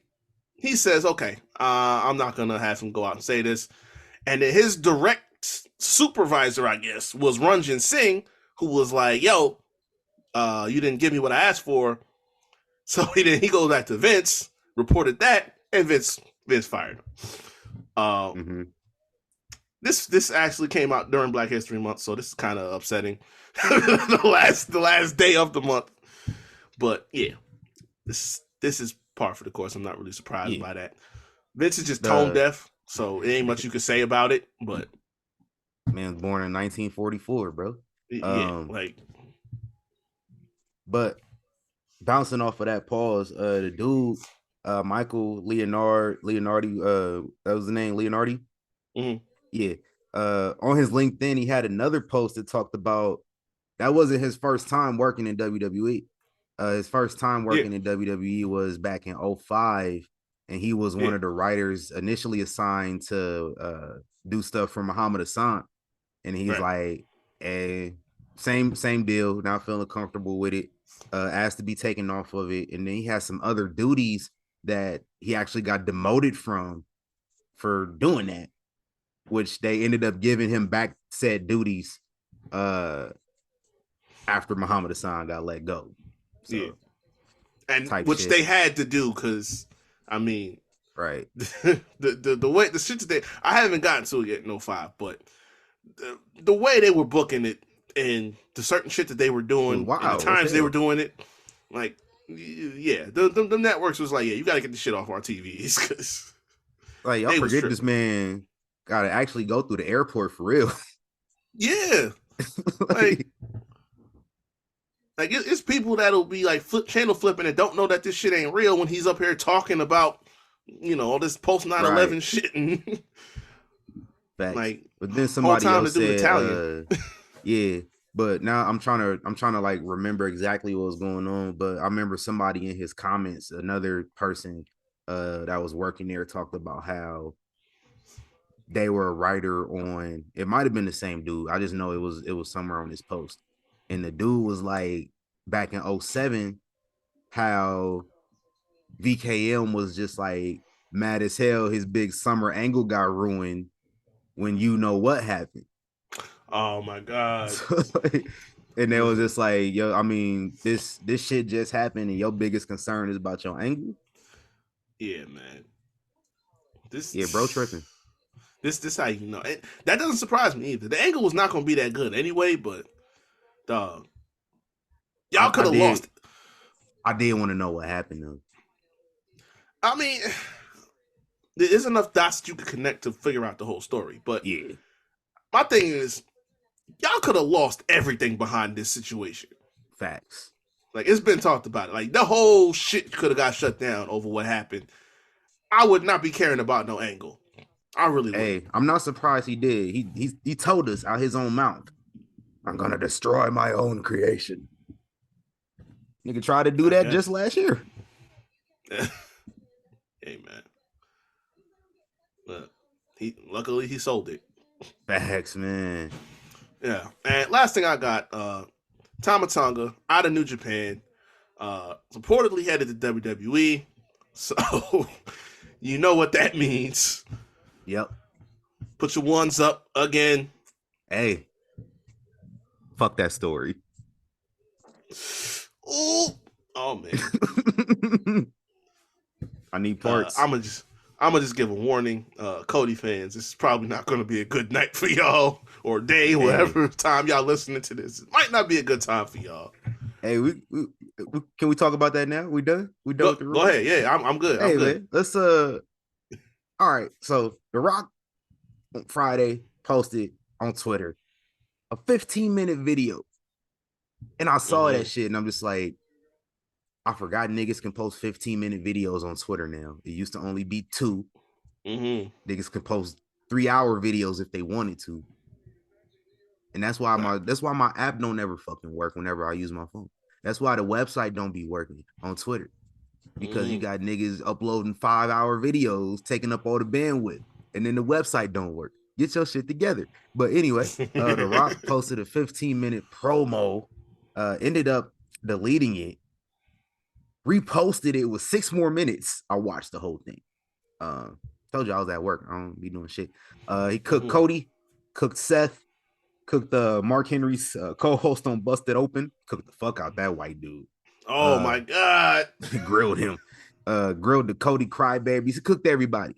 he says, "Okay, I'm not gonna have him go out and say this." And then his direct supervisor, I guess, was Ranjin Singh, who was like, "Yo, you didn't give me what I asked for." So he goes back to Vince, reported that, and Vince fired him. This actually came out during Black History Month, so this is kind of upsetting. the last day of the month, but yeah, this is par for the course. I'm not really surprised by that. Vince is just tone deaf, so it ain't much you can say about it. But man was born in 1944, bro. But bouncing off of that pause, the dude, Michael Leonardi, that was the name, Leonardi. Mm-hmm. Yeah. On his LinkedIn, he had another post that talked about that wasn't his first time working in WWE. His first time working in WWE was back in 2005, and he was one of the writers initially assigned to do stuff for Muhammad Hassan. And he's like, same deal, not feeling comfortable with it, asked to be taken off of it. And then he has some other duties that he actually got demoted from for doing that, which they ended up giving him back said duties after Muhammad Hassan got let go. So, and which they had to do because, I mean, right. the way the shit that I haven't gotten to it yet in 05, but the way they were booking it and the certain shit that they were doing, and the times they were doing it, like, the networks was like, you got to get the shit off our TVs because like y'all forget this man gotta actually go through the airport for real. Yeah. Like it's people that'll be like channel flipping and don't know that this shit ain't real when he's up here talking about, all this post 9/11 Right. shit and Facts. like. But then somebody time else to do said, Italian. yeah. But now I'm trying to like remember exactly what was going on. But I remember somebody in his comments, another person that was working there, talked about how they were a writer on. It might have been the same dude. I just know it was somewhere on his post, and the dude was like back in 07, how VKM was just like mad as hell. His big summer angle got ruined when you know what happened. Oh my God. And they was just like, yo, I mean, this shit just happened and your biggest concern is about your angle. Yeah, man. Yeah, bro tripping. This how you know. That doesn't surprise me either. The angle was not gonna be that good anyway, but dog. Y'all could have lost. I did want to know what happened though. I mean, there is enough dots that you could connect to figure out the whole story. But yeah, my thing is, y'all could have lost everything behind this situation. Facts. Like, it's been talked about it. Like, the whole shit could have got shut down over what happened. I would not be caring about no angle. I really would. Hey, I'm not surprised he did. He told us out his own mouth, I'm gonna destroy my own creation. Nigga tried to do that just last year. Hey, man. But luckily he sold it. Facts, man. Yeah. And last thing I got, Tama Tonga out of New Japan, reportedly headed to WWE. So you know what that means. Yep. Put your ones up again. Hey. Fuck that story. Ooh. Oh man. I need parts. I'm gonna just give a warning, Cody fans. This is probably not gonna be a good night for y'all or day, whatever time y'all listening to this. It might not be a good time for y'all. Hey, we can we talk about that now? We done? We done with the rules? Go ahead. Yeah, I'm good. Hey, I'm good. man, let's all right. So The Rock on Friday posted on Twitter a 15-minute video. And I saw that shit and I'm just like, I forgot niggas can post 15-minute videos on Twitter now. It used to only be 2. Niggas can post 3-hour videos if they wanted to. And that's why my app don't ever fucking work whenever I use my phone. That's why the website don't be working on Twitter. Because you got niggas uploading 5-hour videos, taking up all the bandwidth, and then the website don't work. Get your shit together. But anyway, The Rock posted a 15-minute promo, ended up deleting it, reposted it with 6 more minutes. I watched the whole thing. Told you I was at work. I don't be doing shit. He cooked Cody, cooked Seth, cooked Mark Henry's co-host on Busted Open. Cooked the fuck out that white dude. Oh my God. Grilled him. Grilled the Cody crybabies. He cooked everybody.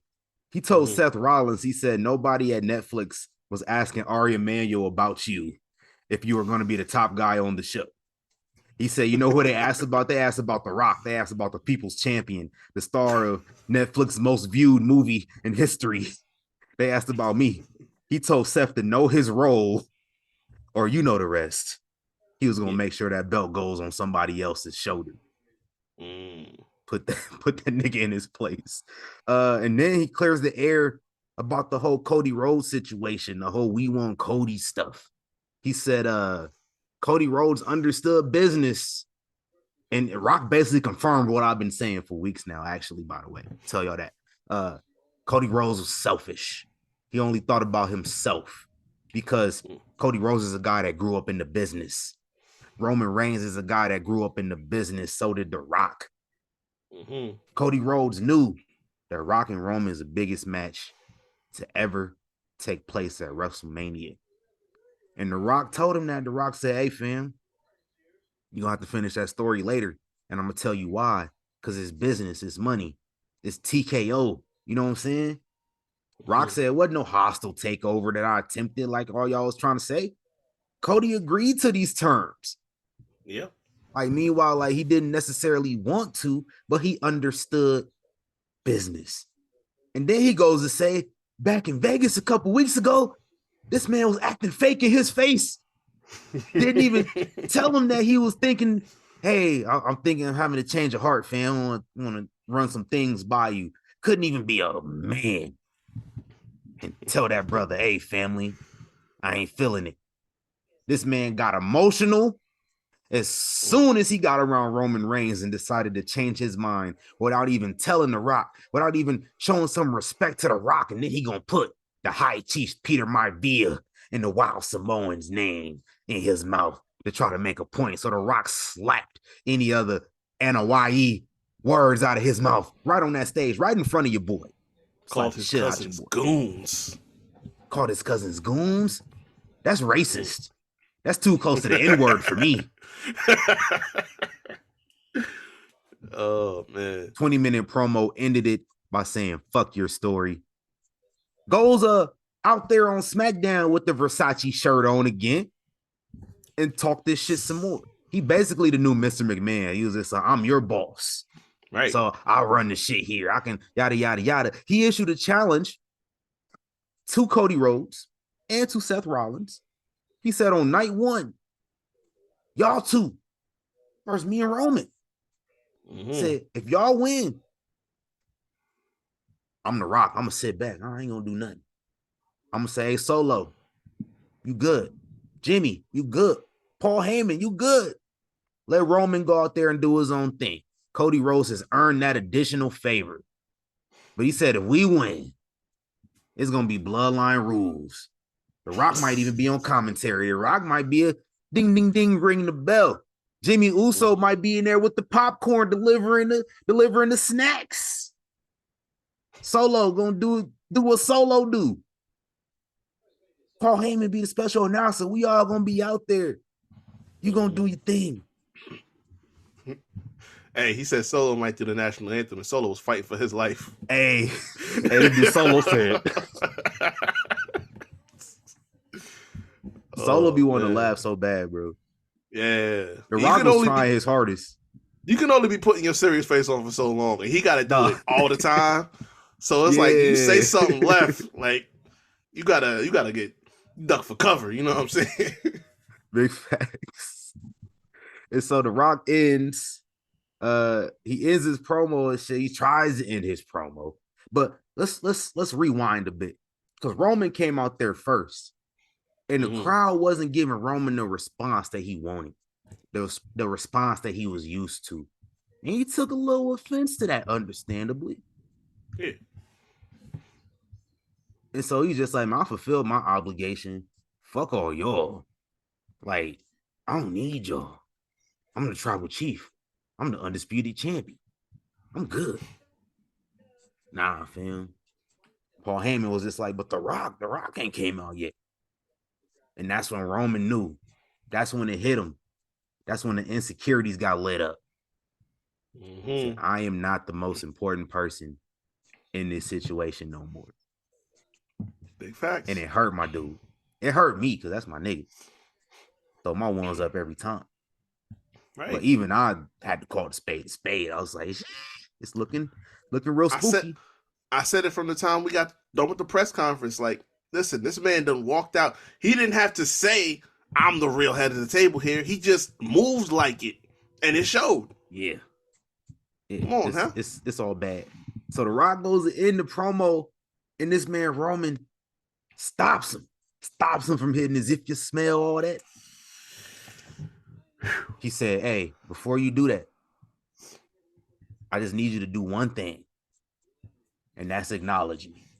He told Seth Rollins, he said, nobody at Netflix was asking Ari Emanuel about you if you were going to be the top guy on the show. He said, you know who they asked about? They asked about The Rock. They asked about the People's Champion, the star of Netflix's most viewed movie in history. They asked about me. He told Seth to know his role, or you know the rest. He was going to make sure that belt goes on somebody else's shoulder. Put that nigga in his place. And then he clears the air about the whole Cody Rhodes situation, the whole we want Cody stuff. He said, Cody Rhodes understood business. And Rock basically confirmed what I've been saying for weeks now, actually, by the way. I'll tell y'all that. Cody Rhodes was selfish. He only thought about himself because Cody Rhodes is a guy that grew up in the business. Roman Reigns is a guy that grew up in the business. So did The Rock. Cody Rhodes knew that Rock and Roman is the biggest match to ever take place at WrestleMania. And The Rock told him that. The Rock said, hey, fam, you're going to have to finish that story later. And I'm going to tell you why. Because it's business, it's money, it's TKO. You know what I'm saying? Rock said, it wasn't no hostile takeover that I attempted like all y'all was trying to say. Cody agreed to these terms. Yeah. Like, meanwhile, like, he didn't necessarily want to, but he understood business. And then he goes to say, back in Vegas a couple weeks ago, this man was acting fake in his face. Didn't even tell him that he was thinking, hey, I'm thinking of having to change a heart, fam. I want to run some things by you. Couldn't even be a man and tell that brother, hey, family, I ain't feeling it. This man got emotional as soon as he got around Roman Reigns and decided to change his mind without even telling The Rock, without even showing some respect to The Rock. And then he gonna put the High Chief Peter Maivia and the Wild Samoan's name in his mouth to try to make a point. So The Rock slapped any other Anawaii words out of his mouth right on that stage, right in front of your boy. Called his cousins goons. Called his cousins goons? That's racist. That's too close to the N-word for me. Oh, man. 20-minute promo ended it by saying, fuck your story. Goes out there on SmackDown with the Versace shirt on again and talk this shit some more. He basically the new Mr. McMahon. He was just like, I'm your boss. Right. So I'll run the shit here. I can yada, yada, yada. He issued a challenge to Cody Rhodes and to Seth Rollins. He said on night one, y'all two versus me and Roman. Said, if y'all win, I'm The Rock. I'm going to sit back. I ain't going to do nothing. I'm going to say, hey, Solo, you good. Jimmy, you good. Paul Heyman, you good. Let Roman go out there and do his own thing. Cody Rhodes has earned that additional favor. But he said, if we win, it's going to be bloodline rules. The Rock might even be on commentary. The Rock might be a ding, ding, ding, ring the bell. Jimmy Uso might be in there with the popcorn, delivering the snacks. Solo gonna do what Solo do. Paul Heyman be the special announcer. We all gonna be out there. You gonna do your thing. Hey, he said Solo might do the national anthem, and Solo was fighting for his life. Hey, the Solo said. Solo be wanting to laugh so bad, bro. Yeah. The Rock was trying his hardest. You can only be putting your serious face on for so long, and he got to do it all the time. So it's like you say something left, like you gotta get duck for cover. You know what I'm saying? Big facts. And so The Rock ends. He ends his promo and shit. He tries to end his promo, but let's rewind a bit because Roman came out there first. And the crowd wasn't giving Roman the response that he wanted, the response that he was used to. And he took a little offense to that, understandably. Yeah. And so he's just like, man, I fulfilled my obligation. Fuck all y'all. Like, I don't need y'all. I'm the tribal chief. I'm the undisputed champion. I'm good. Nah, fam. Paul Heyman was just like, but The Rock ain't came out yet. And that's when Roman knew. That's when it hit him. That's when the insecurities got lit up. Said, I am not the most important person in this situation no more. Big facts. And it hurt my dude. It hurt me because that's my nigga. So my one's up every time. Right. But even I had to call the spade a spade. I was like, it's looking real spooky. I said it from the time we got done with the press conference. Like, listen, this man done walked out. He didn't have to say, I'm the real head of the table here. He just moves like it. And it showed. Yeah. Come on, It's all bad. So The Rock goes in the promo, and this man Roman stops him from hitting as if you smell all that. He said, hey, before you do that, I just need you to do one thing, and that's acknowledge me.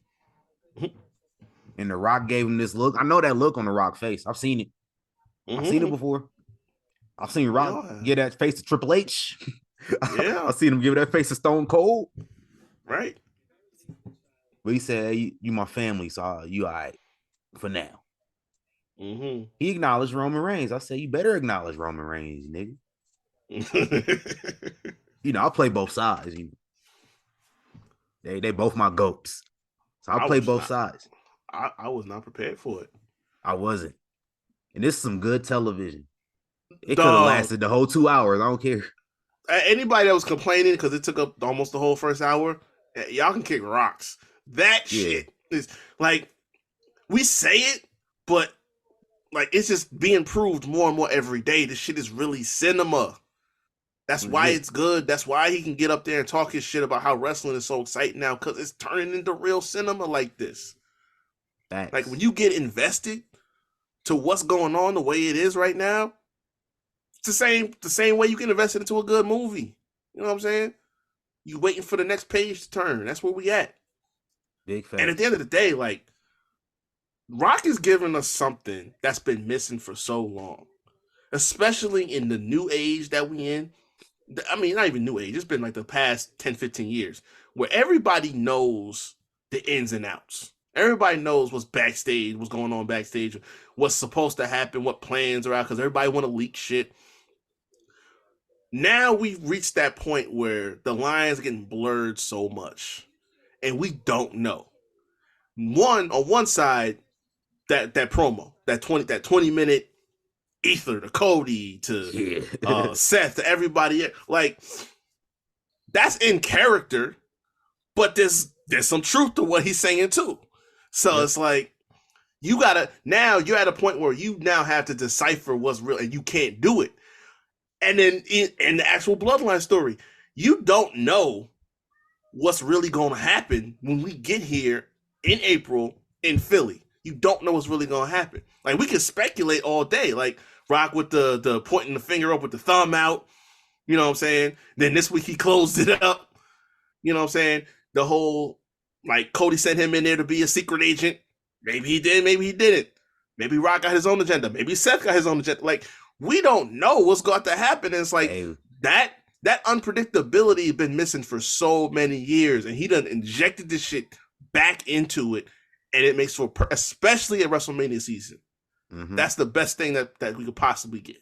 And The Rock gave him this look. I know that look on The Rock face. I've seen it. I've seen it before. I've seen Rock give that face to Triple H. Yeah. I've seen him give that face to Stone Cold. Right. But he said, hey, you my family, so you all right for now. He acknowledged Roman Reigns. I said, you better acknowledge Roman Reigns, nigga. You know, I'll play both sides. You know. They both my goats. So I'll play both sides. I was not prepared for it. I wasn't. And this is some good television. It could have lasted the whole 2 hours. I don't care. Anybody that was complaining because it took up almost the whole first hour, y'all can kick rocks. That shit It's like we say it, but like it's just being proved more and more every day. This shit is really cinema. That's why it's good. That's why he can get up there and talk his shit about how wrestling is so exciting now, because it's turning into real cinema like this. Facts. Like when you get invested to what's going on the way it is right now, it's the same way you get invested into a good movie. You know what I'm saying? You waiting for the next page to turn. That's where we at. Big facts. And at the end of the day, like Rock is giving us something that's been missing for so long, especially in the new age that we in. I mean, not even new age. It's been like the past 10, 15 years where everybody knows the ins and outs. Everybody knows what's backstage, what's going on backstage, what's supposed to happen, what plans are out, because everybody want to leak shit. Now we've reached that point where the lines are getting blurred so much, and we don't know. On one side, that promo, that 20-minute ether to Cody to Seth to everybody, like that's in character, but there's some truth to what he's saying too. So it's like you're at a point where you now have to decipher what's real, and you can't do it. And then in the actual Bloodline story, you don't know what's really going to happen when we get here in April in Philly. You don't know what's really going to happen. Like we can speculate all day, like Rock with the pointing the finger up with the thumb out. You know what I'm saying? Then this week he closed it up. You know what I'm saying? The whole, like, Cody sent him in there to be a secret agent. Maybe he did, maybe he didn't. Maybe Rock got his own agenda. Maybe Seth got his own agenda. Like, we don't know what's got to happen. And it's like, that unpredictability has been missing for so many years. And he done injected this shit back into it. And it makes for, especially at WrestleMania season, that's the best thing that we could possibly get.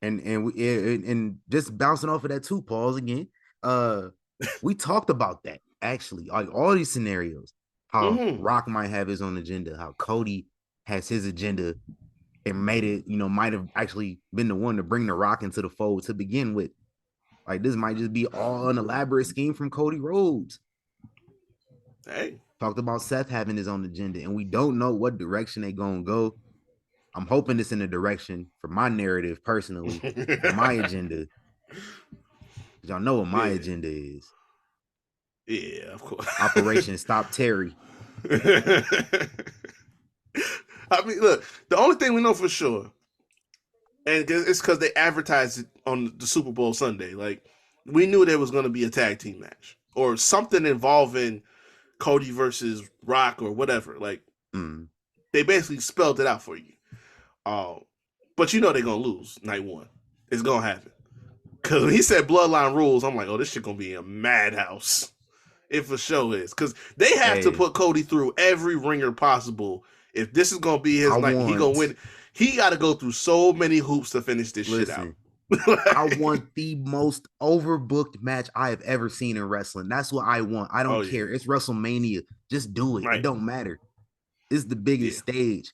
And just bouncing off of that too, pause again. We talked about that actually, like all these scenarios, how Rock might have his own agenda, how Cody has his agenda, and made it, might have actually been the one to bring the Rock into the fold to begin with. Like this might just be all an elaborate scheme from Cody Rhodes. Hey, talked about Seth having his own agenda, and we don't know what direction they gonna go. I'm hoping it's in the direction for my narrative personally, for my agenda. Y'all know what my agenda is. Yeah, of course. Operation Stop Terry. I mean, look, the only thing we know for sure, and it's because they advertised it on the Super Bowl Sunday. Like, we knew there was going to be a tag team match or something involving Cody versus Rock or whatever. Like, they basically spelled it out for you. But you know they're going to lose night one. It's going to happen. Because when he said Bloodline rules, I'm like, oh, this shit going to be a madhouse. It for sure is. Because they have to put Cody through every ringer possible. If this is going to be his night, he going to win. He got to go through so many hoops to finish this shit out. I want the most overbooked match I have ever seen in wrestling. That's what I want. I don't care. It's WrestleMania. Just do it. Right. It don't matter. It's the biggest stage.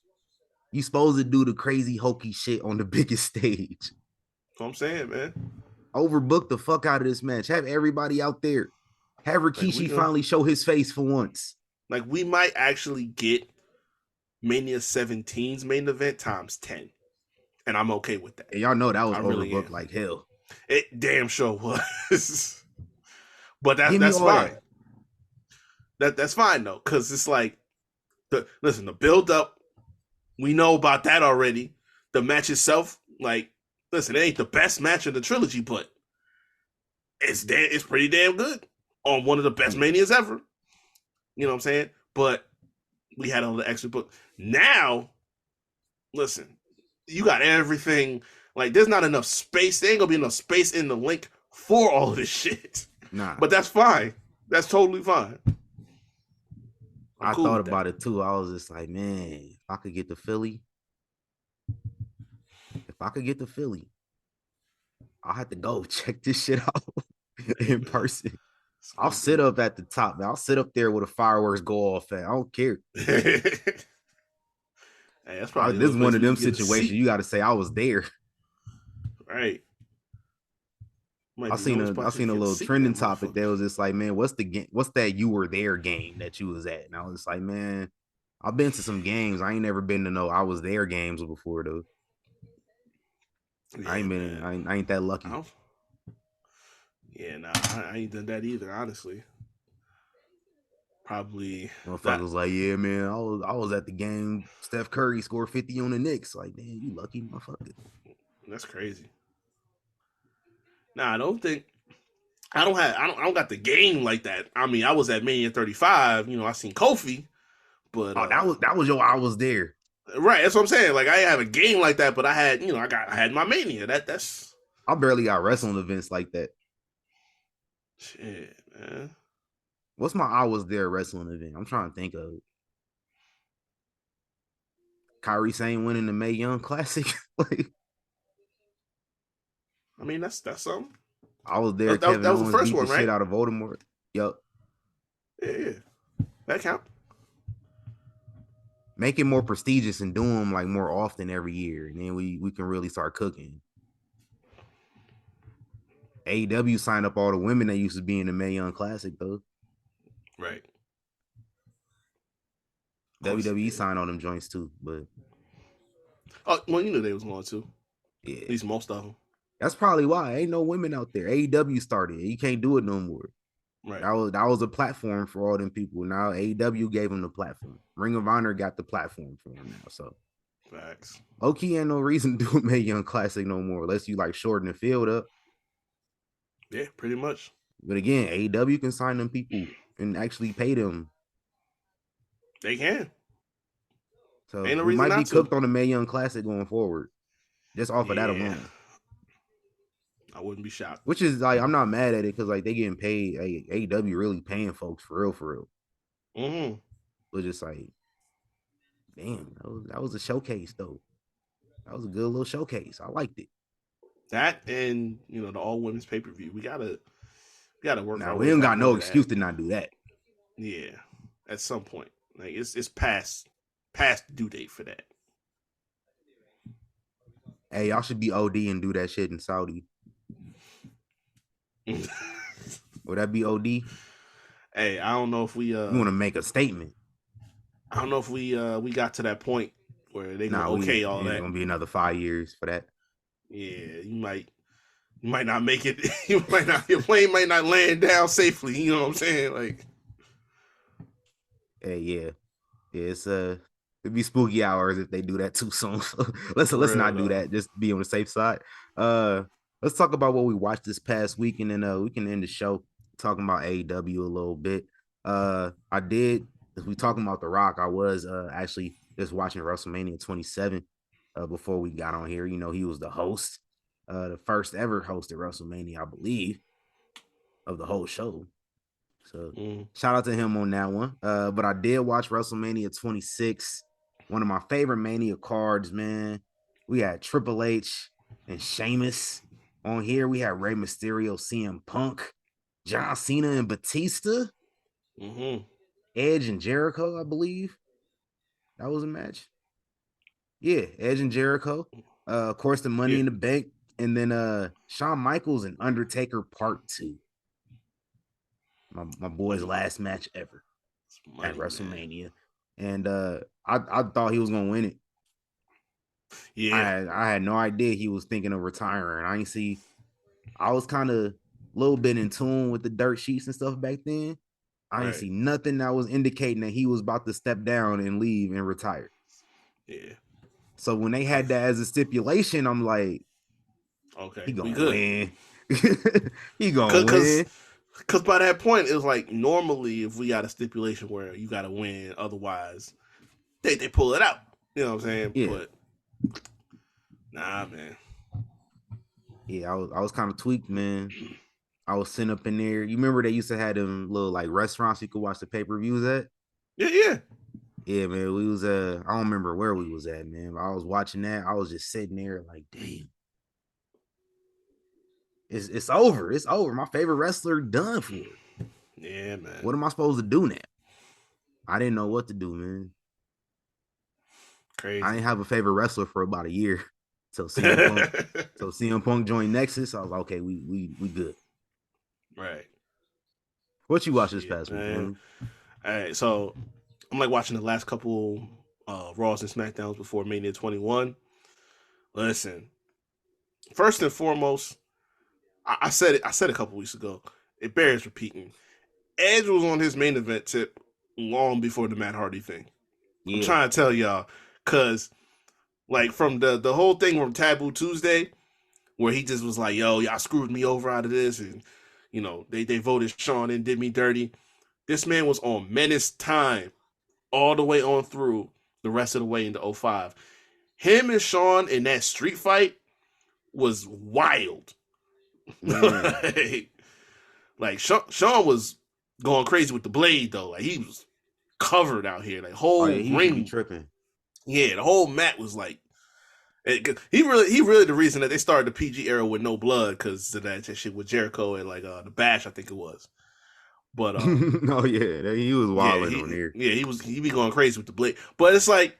You supposed to do the crazy hokey shit on the biggest stage. That's what I'm saying, man. Overbook the fuck out of this match. Have everybody out there. Have Rikishi finally show his face for once. Like, we might actually get Mania 17's main event times 10. And I'm okay with that. And y'all know that was overbooked like hell. It damn sure was. But that's fine. That's fine, though. Because it's like, the build up, we know about that already. The match itself, like, listen, it ain't the best match of the trilogy, but it's pretty damn good on one of the best Manias ever. You know what I'm saying? But we had all the extra book. Now, listen, you got everything. Like, there's not enough space. There ain't gonna be enough space in the link for all of this shit. Nah. But that's fine. That's totally fine. I thought about it too. I was just like, man, if I could get to Philly, I'll have to go check this shit out in person. I'll sit up at the top, man. I'll sit up there where the fireworks go off at. I don't care. Hey, that's probably this is one of them situations you got to say I was there. Right. Might I be the seen only a spot I you seen a can little see trending them topic that motherfuckers. was just like, man, what's the game? What's that you were there game that you was at? And I was just like, man, I've been to some games. I ain't never been to no I was there games before though. I Yeah, ain't been. man. I ain't that I lucky. don't, yeah, nah, I ain't done that either, honestly. Probably Motherfuckers that. was like, yeah, man, I was at the game. Steph Curry scored 50 on the Knicks. Like, man, you lucky motherfucker. That's crazy. Nah, I don't think I don't got the game like that. I mean, I was at Mania 35. I seen Kofi, but Oh, that was your I was there. right. That's what I'm saying. Like I didn't have a game like that, but I had I had my Mania. That's I barely got that's wrestling events like that. shit, man. What's my I was there wrestling event? I'm trying to think of it. Kyrie Sane winning the Mae Young Classic. Like, I mean, that's something. I was there. That Kevin was the Owens first beat the one, shit right? out of Voldemort. Yup. Yeah, that count. Make it more prestigious and do them like more often every year, and then we can really start cooking. AEW signed up all the women that used to be in the Mae Young Classic though. Right. WWE signed on them joints too, but Oh, well, you knew they was going to. yeah, At least most of them. that's probably why ain't no women out there. AEW started. You can't do it no more. Right. That was a platform for all them people. Now AEW gave them the platform. Ring of Honor got the platform for them now. So Facts. okay, ain't no reason to do a Mae Young Classic no more, unless you like shorten the field up. Yeah, pretty much. But again, AEW can sign them people and actually pay them. They can. So Ain't no we reason might be not to. cooked on the Mae Young Classic going forward, just off of that Yeah. alone. I wouldn't be shocked. Which is like, I'm not mad at it because like they getting paid. AEW really paying folks for real, for real. Mm-hmm. But just like, damn, that was a showcase though. That was a good little showcase. I liked it. That and the all women's pay per view. We gotta work Now our we way ain't back got no into excuse that. to not do that. Yeah, at some point, like it's past due date for that. Hey, y'all should be OD and do that shit in Saudi. Would that be OD? Hey, I don't know if we You want to make a statement? I don't know if we got to that point where they gonna Nah, all it's that. gonna be another 5 years for that. Yeah, you might not make it. Your plane might not land down safely. You know what I'm saying? Like, Hey, yeah, it'd be spooky hours if they do that too soon. So let's real, not do though. that. Just be on the safe side. Let's talk about what we watched this past week, and then we can end the show talking about AEW a little bit. I did. If we talking about The Rock, I was actually just watching WrestleMania 27 before we got on here. He was the host, the first ever host at WrestleMania, I believe, of the whole show. So shout out to him on that one. But I did watch WrestleMania 26, one of my favorite Mania cards, man. We had Triple H and Sheamus on here. We had Rey Mysterio, CM Punk, John Cena and Batista, Edge and Jericho, I believe. That was a match. Yeah, Edge and Jericho. Of course, the Money in the Bank. And then Shawn Michaels and Undertaker Part 2. My boy's last match ever at WrestleMania. Man. And I thought he was gonna win it. Yeah. I had no idea he was thinking of retiring. I was kind of a little bit in tune with the dirt sheets and stuff back then. I didn't see nothing that was indicating that he was about to step down and leave and retire. Yeah. So when they had that as a stipulation, I'm like, okay, he gonna win. He gonna win. Because by that point, it was like normally if we got a stipulation where you got to win, otherwise they pull it out. You know what I'm saying? Yeah. But nah, man. Yeah, I was kind of tweaked, man. I was sitting up in there. You remember they used to have them little like restaurants you could watch the pay-per-views at? Yeah. Yeah, man. We was I don't remember where we was at, man. But I was watching that. I was just sitting there like, damn. It's over. It's over. My favorite wrestler done for. Yeah, man. What am I supposed to do now? I didn't know what to do, man. Crazy. I didn't have a favorite wrestler for about a year. So CM Punk joined Nexus. I was like, okay, we good. Right. What you watched this Shit, past week, man. man? All right, so I'm like watching the last couple Raws and SmackDowns before Mania 21. Listen, first and foremost, I said it. I said a couple weeks ago. It bears repeating. Edge was on his main event tip long before the Matt Hardy thing. Yeah. I'm trying to tell y'all, cause like from the whole thing from Taboo Tuesday, where he just was like, "Yo, y'all screwed me over out of this," and you know they voted Sean and did me dirty. This man was on Menace time all the way on through the rest of the way into 05. Him and Sean in that street fight was wild. like Sean was going crazy with the blade though. Like he was covered out here. Like whole he ring be tripping. Yeah, the whole mat was like he really the reason that they started the PG era with no blood because of that shit with Jericho and like the Bash, I think it was. But oh yeah, he was wilding on here. Yeah, he be going crazy with the blade. But it's like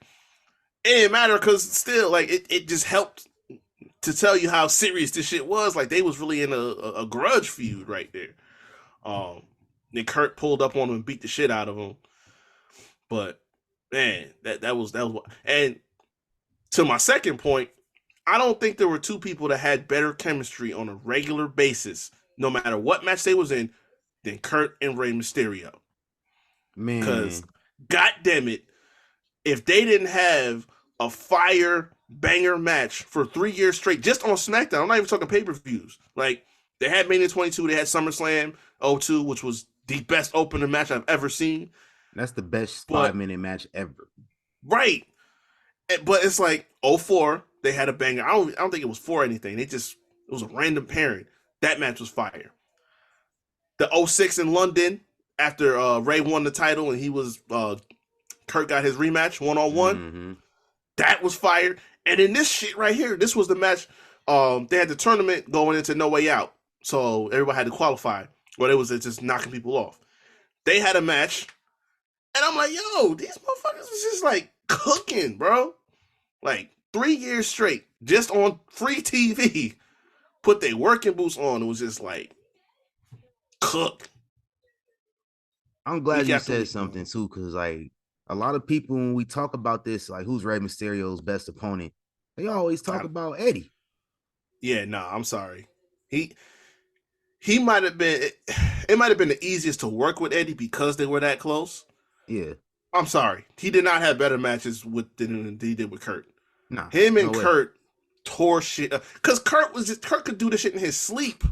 it didn't matter because still like it just helped to tell you how serious this shit was. Like they was really in a grudge feud right there. Then Kurt pulled up on him and beat the shit out of him. But man, that was and to my second point, I don't think there were two people that had better chemistry on a regular basis, no matter what match they was in, than Kurt and Rey Mysterio. Man, because God damn it, if they didn't have a fire banger match for 3 years straight, just on SmackDown, I'm not even talking pay-per-views. Like they had Mania 22, they had SummerSlam 02, which was the best opener match I've ever seen. That's the best 5-minute match ever. Right. But it's like 04, they had a banger. I don't think it was for anything. It was a random pairing. That match was fire. The 06 in London, after Ray won the title and he was Kurt got his rematch 1-on-1. That was fire. And in this shit right here, this was the match. They had the tournament going into No Way Out. So everybody had to qualify. But it was just knocking people off. They had a match. And I'm like, yo, these motherfuckers was just like cooking, bro. Like 3 years straight, just on free TV. Put their working boots on. It was just like cook. I'm glad you said something too, because like a lot of people when we talk about this, like who's Rey Mysterio's best opponent, they always talk about Eddie. Yeah, no, I'm sorry. He might have been. It might have been the easiest to work with Eddie because they were that close. Yeah, I'm sorry. He did not have better matches than he did with Kurt. Nah, him and Kurt tore shit up because Kurt could do this shit in his sleep.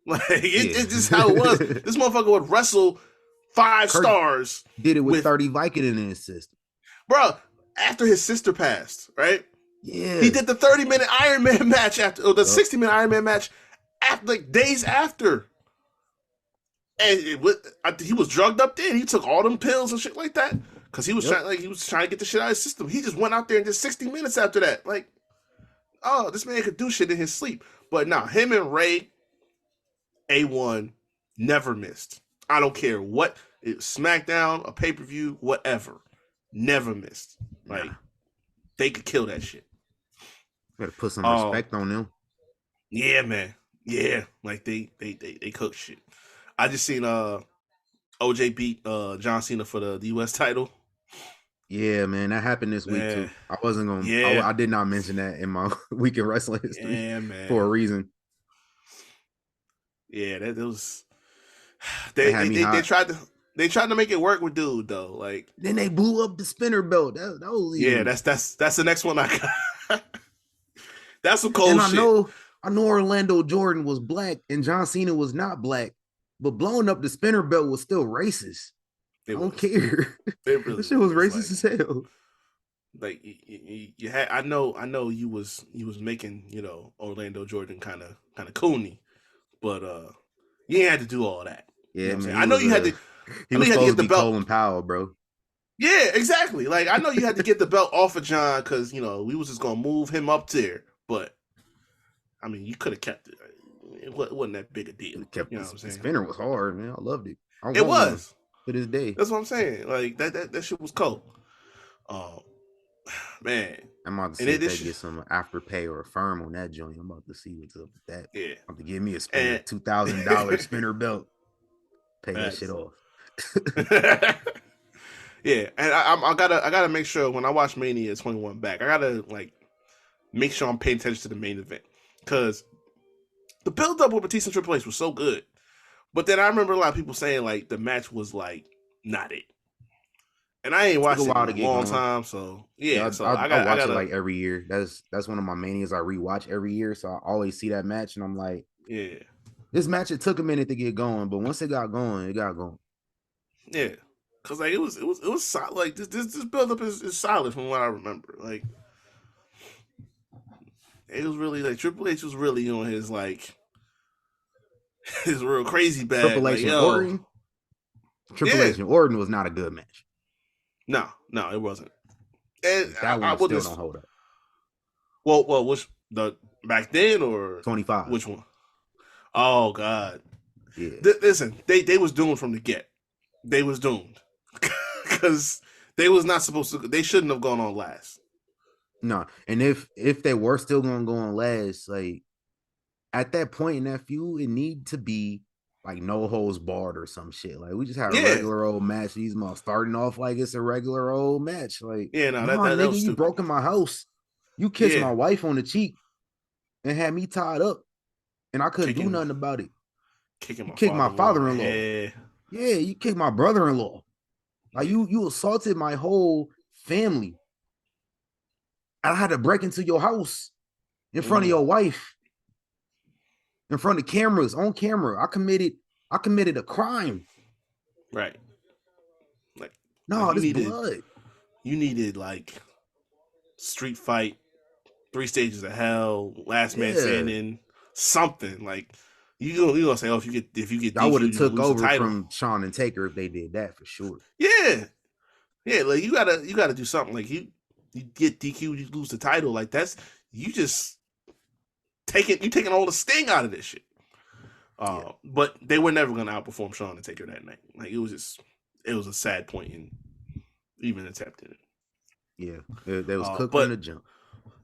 Like it's just how it was. This motherfucker would wrestle 5 Kurt stars. Did it with 30 Viking in his system, bro. After his sister passed, right? Yeah, he did the 30-minute Iron Man match or the 60-minute Iron Man match after, like days after. And he was drugged up there. He took all them pills and shit like that because he was trying to get the shit out of his system. He just went out there and did 60 minutes after that. Like, oh, this man could do shit in his sleep. But nah, him and Ray, A1, never missed. I don't care what SmackDown, a pay-per-view, whatever, never missed. Like, they could kill that shit. Better put some respect on them. Yeah, man. Yeah, like they cook shit. I just seen OJ beat John Cena for the US title. Yeah, man, that happened this week too. I wasn't gonna. Yeah. I did not mention that in my week in wrestling history. Yeah, man. For a reason. Yeah, that was. They tried to make it work with dude though. Like then they blew up the spinner belt. That was even... that's the next one I got. That's some cold shit. I know Orlando Jordan was black and John Cena was not black, but blowing up the spinner belt was still racist. I don't care. Really that shit was racist as hell. Like you had, I know you was making Orlando Jordan kind of coony, but you ain't had to do all that. Yeah, man. I know you had to. He was supposed to be Colin Powell, bro. Yeah, exactly. Like I know you had to get the belt off of John because we was just gonna move him up there, but I mean you could have kept it. It wasn't that big a deal. What I'm saying? The spinner was hard, man. I loved it. It was to this day. That's what I'm saying. Like that shit was cold. Man, I'm about to In see if they addition, get some afterpay or a firm on that joint. I'm about to see what's up with that. yeah. I'm about to give me a spinner, And $2,000 spinner belt. Pay that shit off. Yeah, and I gotta make sure when I watch Mania 21 back, I gotta like make sure I'm paying attention to the main event because the build up with Batista and Triple H was so good, but then I remember a lot of people saying like the match was like not it, and I ain't Took a watched it while in to a get long going. time, so yeah, so I I watch it gotta like every year. That's one of my manias. I rewatch every year, so I always see that match, and I'm like, yeah, this match it took a minute to get going, but once it got going, it got going. yeah, because like it was solid. Like this build up is solid from what I remember. Like it was really like Triple H was really on his like his real crazy bag. Triple Like H and yo, Orton. Triple yeah, H and Orton was not a good match. no, it wasn't. And That I one would still just don't hold up. well, which the back then or 25. which one? Oh God, Yeah. listen, they was doomed from the get. They was doomed because they was not supposed to. They shouldn't have gone on last. No, and if they were still gonna go on last, like at that point in that feud, it need to be like no holds barred or some shit. Like we just had a Yeah. regular old match. These motherfuckers starting off like it's a regular old match. Like, Yeah, no, nah, that nigga, was you stupid. broke in my house. You kissed Yeah. my wife on the cheek and had me tied up, and I couldn't do Kicking nothing about it. Kicking my Kicked my father-in-law. father-in-law. Yeah. Yeah, you kicked my brother-in-law. Like you assaulted my whole family. I had to break into your house in front of your wife, in front of cameras, on camera. I committed a crime. Right. Like No, like this blood. You needed like street fight, 3 stages of hell, last man standing, something like you gonna say, oh, if you get I would DQ, have you gonna took lose the over title. from Shawn and Taker if they did that for sure. Yeah, like you gotta do something. Like you get DQ, you lose the title. Like that's you just taking all the sting out of this shit. But they were never gonna outperform Shawn and Taker that night. Like it was a sad point in even attempting it. Yeah, they was cooked but from the jump.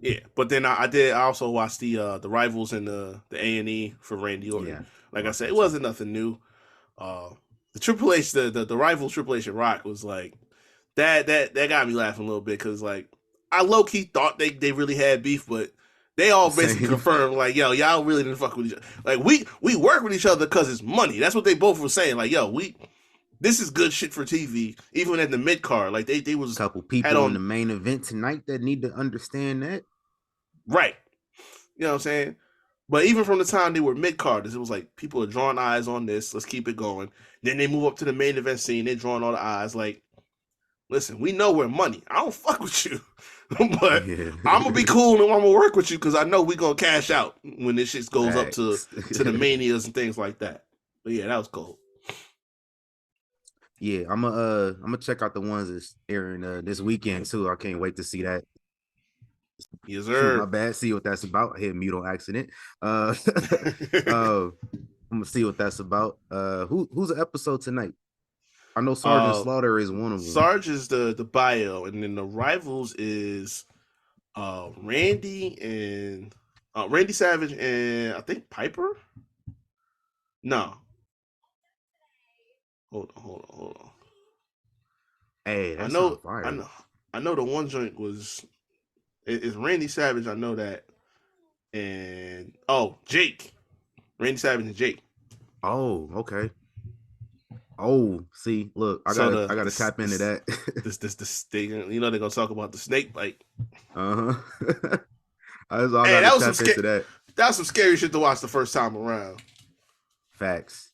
Yeah, but then I also watched the Rivals and the A&E for Randy Orton. Yeah, like I said, it wasn't nothing new. The Triple H, the Rivals Triple H and Rock was like that got me laughing a little bit because like I low key thought they really had beef, but they all basically confirmed like, yo, y'all really didn't fuck with each other. Like we work with each other because it's money. That's what they both were saying. Like, yo, this is good shit for TV. Even at the mid card, like they was a couple people in the main event tonight that need to understand that. Right. You know what I'm saying? But even from the time they were mid-carders, it was like people are drawing eyes on this. Let's keep it going. Then they move up to the main event scene. They're drawing all the eyes. Like, listen, we know we're money. I don't fuck with you. But I'm going to be cool and I'm going to work with you because I know we're going to cash out when this shit goes up to the manias and things like that. But yeah, that was cool. Yeah, I'm gonna check out the ones that's airing this weekend too. I can't wait to see that. Yes, sir. My bad. See what that's about. I hit mute on accident. I'm gonna see what that's about. Who's the episode tonight? I know Sergeant Slaughter is one of them. Sarge is the bio, and then the Rivals is Randy Savage and I think Piper. No. Hold on. Hey, that's I know the one joint was it's Randy Savage, I know that. And Jake. Randy Savage and Jake. Oh, okay. Oh, see, look, I gotta tap into that. this thing, you know they're gonna talk about the snake bite. That was some scary shit to watch the first time around. Facts.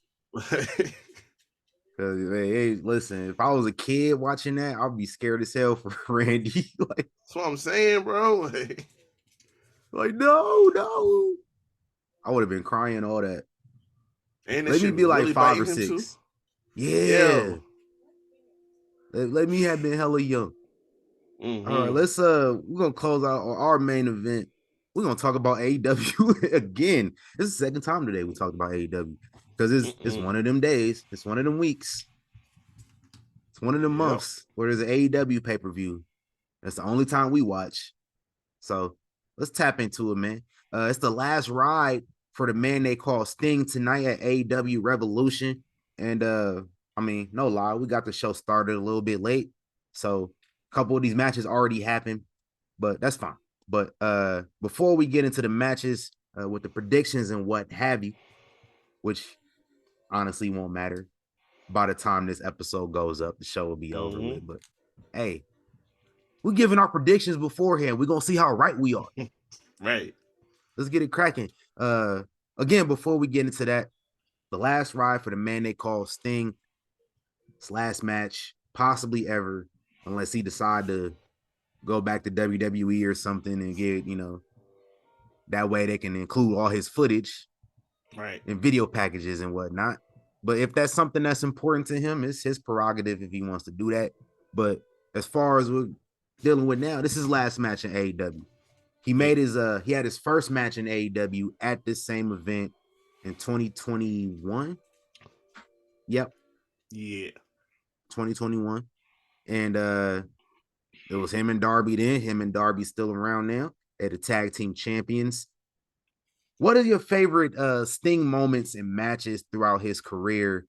Hey, listen, if I was a kid watching that, I'd be scared as hell for Randy. Like, that's what I'm saying, bro. Like no. I would have been crying all that. And let me be like really 5 or 6. Too? Yeah. Let me have been hella young. Mm-hmm. All right, let's we're gonna close out our main event. We're gonna talk about AEW again. This is the second time today we talked about AEW. Because it's one of them days, it's one of them weeks, it's one of them months where there's an AEW pay-per-view. That's the only time we watch. So let's tap into it, man. It's the last ride for the man they call Sting tonight at AEW Revolution. And I mean, no lie, we got the show started a little bit late. So a couple of these matches already happened, but that's fine. But before we get into the matches with the predictions and what have you, which honestly won't matter by the time this episode goes up, the show will be over with. But hey, we're giving our predictions beforehand. We're gonna see how right we are. Right. Let's get it cracking. Again, before we get into that, the last ride for the man they call Sting. His last match, possibly ever, unless he decide to go back to WWE or something and get, that way they can include all his footage, right, and video packages and whatnot. But if that's something that's important to him, it's his prerogative if he wants to do that. But as far as we're dealing with now, this is his last match in AEW. He had his first match in AEW at this same event in 2021. Yep. Yeah. 2021. And it was him and Darby then. Him and Darby still around now. They're the tag team champions. What are your favorite Sting moments and matches throughout his career?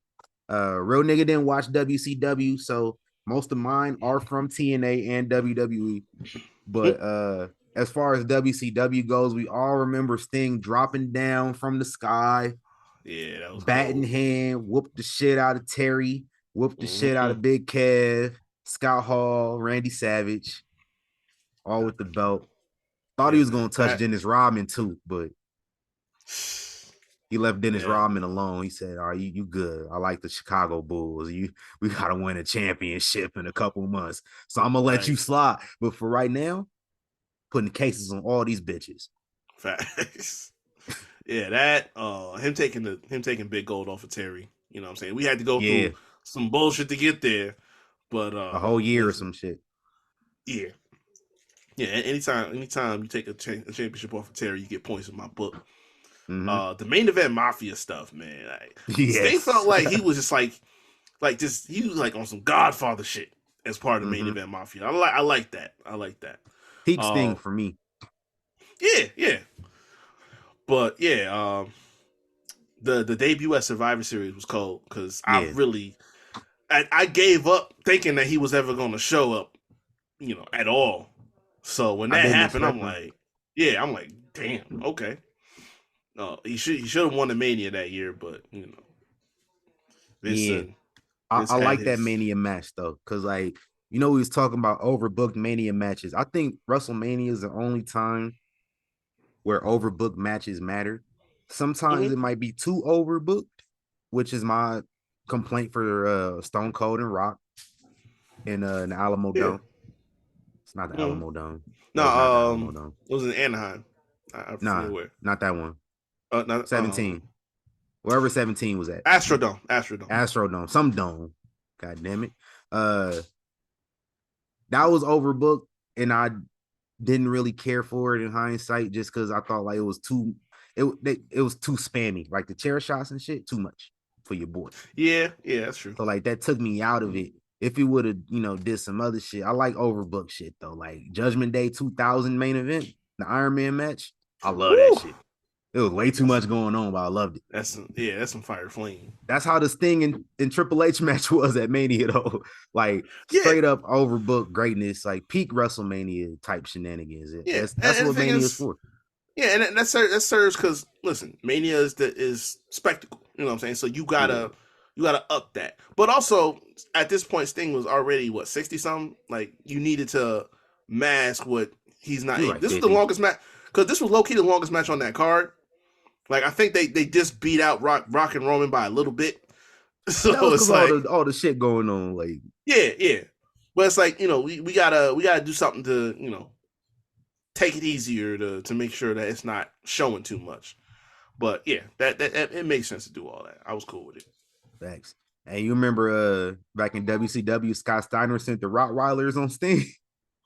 Real nigga didn't watch WCW, so most of mine are from TNA and WWE. But as far as WCW goes, we all remember Sting dropping down from the sky. Yeah, that was bat in cold. hand, whooped the shit out of Terry, whooped the shit out of Big Kev, Scott Hall, Randy Savage, all with the belt. Thought he was gonna touch Dennis Rodman too, but he left Dennis Rodman alone. He said, "All right, you good. I like the Chicago Bulls. We gotta win a championship in a couple months. So I'm gonna let you slide. But for right now, putting cases on all these bitches." Facts. Yeah, that him taking Big Gold off of Terry. You know what I'm saying? We had to go through some bullshit to get there, but a whole year or some shit. Yeah. Yeah, anytime you take a championship off of Terry, you get points in my book. The main event Mafia stuff, man. They felt like he was just like he was like on some Godfather shit as part of the main event Mafia. I like that. Peak Sting for me. Yeah. But yeah, the debut at Survivor Series was cold because I gave up thinking that he was ever going to show up, at all. So when that happened, I'm like, damn, okay. No, he should have won the Mania that year, but Vince I like that Mania match though, because we was talking about overbooked Mania matches. I think WrestleMania is the only time where overbooked matches matter. Sometimes it might be too overbooked, which is my complaint for Stone Cold and Rock in the Alamo Dome. It's not the Alamo Dome. No, it was in Anaheim. Not that one. Not 17. Wherever 17 was at. Astrodome. Some dome. God damn it. That was overbooked, and I didn't really care for it in hindsight, just because I thought it was too spammy. Like the chair shots and shit, too much for your boy. Yeah, that's true. So that took me out of it. If he would have, did some other shit. I like overbooked shit though. Like Judgment Day 2000 main event, the Iron Man match. I love that shit. It was way too much going on, but I loved it. That's some fire flame. That's how the Sting and Triple H match was at Mania though. Straight up overbooked greatness, like peak WrestleMania type shenanigans. That's what Mania is for. Yeah, and that serves because listen, Mania is spectacle. You know what I'm saying? So you gotta up that. But also at this point, Sting was already 60 something. Like you needed to mask what he's not. This was the longest match because this was low key the longest match on that card. Like I think they just beat out Rock and Roman by a little bit. So it's all the shit going on. Yeah. But it's we gotta do something to take it easier to make sure that it's not showing too much. But yeah, that it makes sense to do all that. I was cool with it. Thanks. And you remember back in WCW, Scott Steiner sent the Rottweilers on Sting.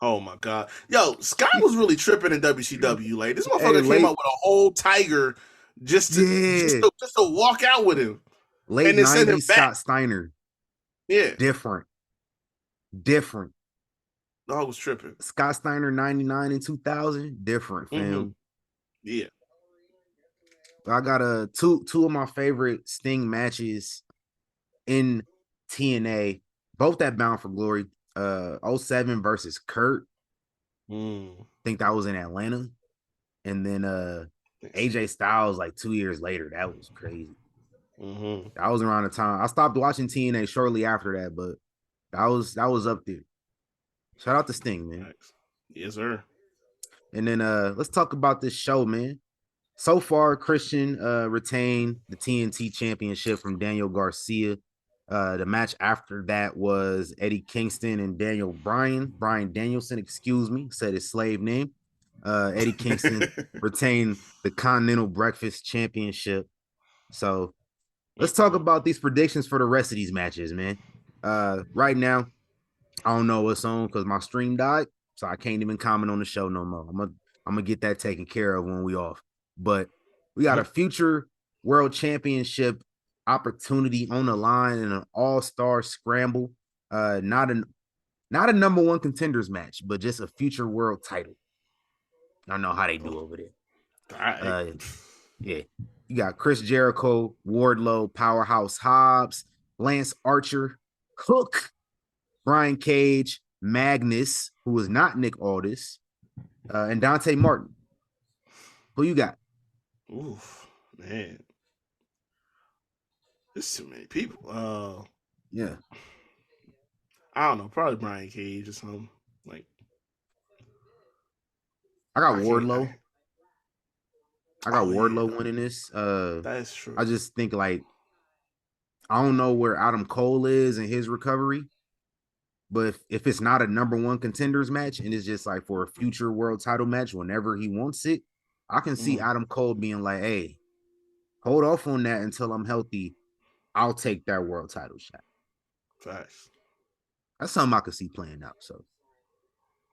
Oh my God. Yo, Scott was really tripping in WCW. Like this motherfucker came out with a whole tiger just to walk out with him. Late 90s Scott Steiner. Yeah. Different. Dog was tripping. Scott Steiner 99 and 2000, different fam. Yeah. I got two of my favorite Sting matches in TNA, both that Bound for Glory. 07 versus Kurt. I think that was in Atlanta. And then AJ Styles like 2 years later. That was crazy. That was around the time I stopped watching TNA shortly after that, but that was up there. Shout out to Sting, man. Nice. Yes, sir. And then let's talk about this show, man. So far, Christian retained the TNT championship from Daniel Garcia. The match after that was Eddie Kingston and Brian Danielson, excuse me, said his slave name. Eddie Kingston retained the Continental Breakfast Championship. So let's talk about these predictions for the rest of these matches, man. Right now, I don't know what's on because my stream died, so I can't even comment on the show no more. I'm gonna get that taken care of when we off. But we got a future world championship opportunity on the line in an all-star scramble. Not a number one contenders match, but just a future world title. I don't know how they do over there. Yeah. You got Chris Jericho, Wardlow, Powerhouse Hobbs, Lance Archer, Hook, Brian Cage, Magnus, who is not Nick Aldis, and Dante Martin. Who you got? Oof, man. There's too many people. Yeah. I don't know. Probably Brian Cage or something. Like, I got Wardlow. I got Wardlow winning this. That's true. I just think like I don't know where Adam Cole is in his recovery, but if it's not a number one contenders match and it's just like for a future world title match whenever he wants it, I can see Adam Cole being like, "Hey, hold off on that until I'm healthy. I'll take that world title shot." Facts. That's something I could see playing out. So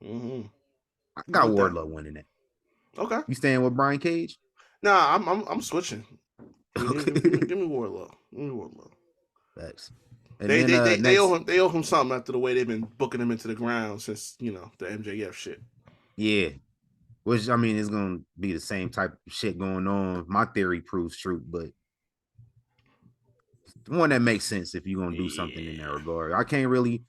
I got Wardlow winning that. Okay. You staying with Brian Cage? Nah, I'm switching. Give me Wardlow. Give me Wardlow. Facts. And they owe him something after the way they've been booking him into the ground since the MJF shit. Yeah. Which I mean is gonna be the same type of shit going on. My theory proves true, but one that makes sense if you're gonna do something in that regard. I can't really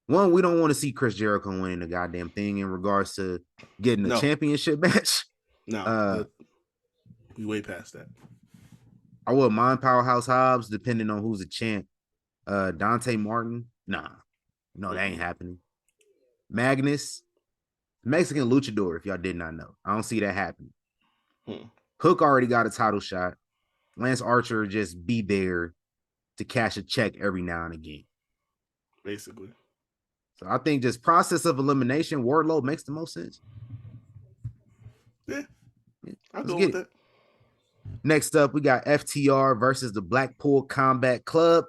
we don't want to see Chris Jericho winning the goddamn thing in regards to getting a championship match. No, we way past that. I wouldn't mind Powerhouse Hobbs, depending on who's a champ. Dante Martin, no, that ain't happening. Magnus, Mexican luchador, if y'all did not know. I don't see that happening. Hook already got a title shot. Lance Archer just be there to cash a check every now and again. Basically. So I think just process of elimination, Wardlow makes the most sense. Yeah. I'll go with that. Next up, we got FTR versus the Blackpool Combat Club.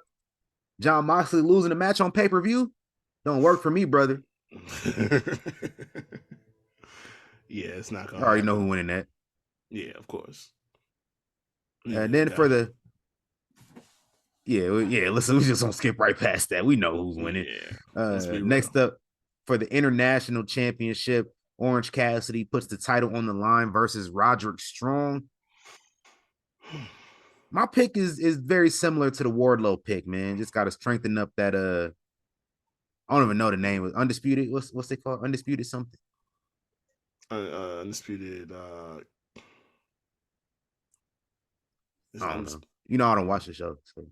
John Moxley losing the match on pay-per-view. Don't work for me, brother. Yeah, it's not gonna. I already know who winning that. Yeah, of course. And then for the listen, we just gonna skip right past that. We know who's winning. Next up for the International Championship, Orange Cassidy puts the title on the line versus Roderick Strong. My pick is very similar to the Wardlow pick, man. Just got to strengthen up that I don't even know the name. Undisputed. What's they called? Undisputed something. Undisputed. I don't know. You know, I don't watch the show. So.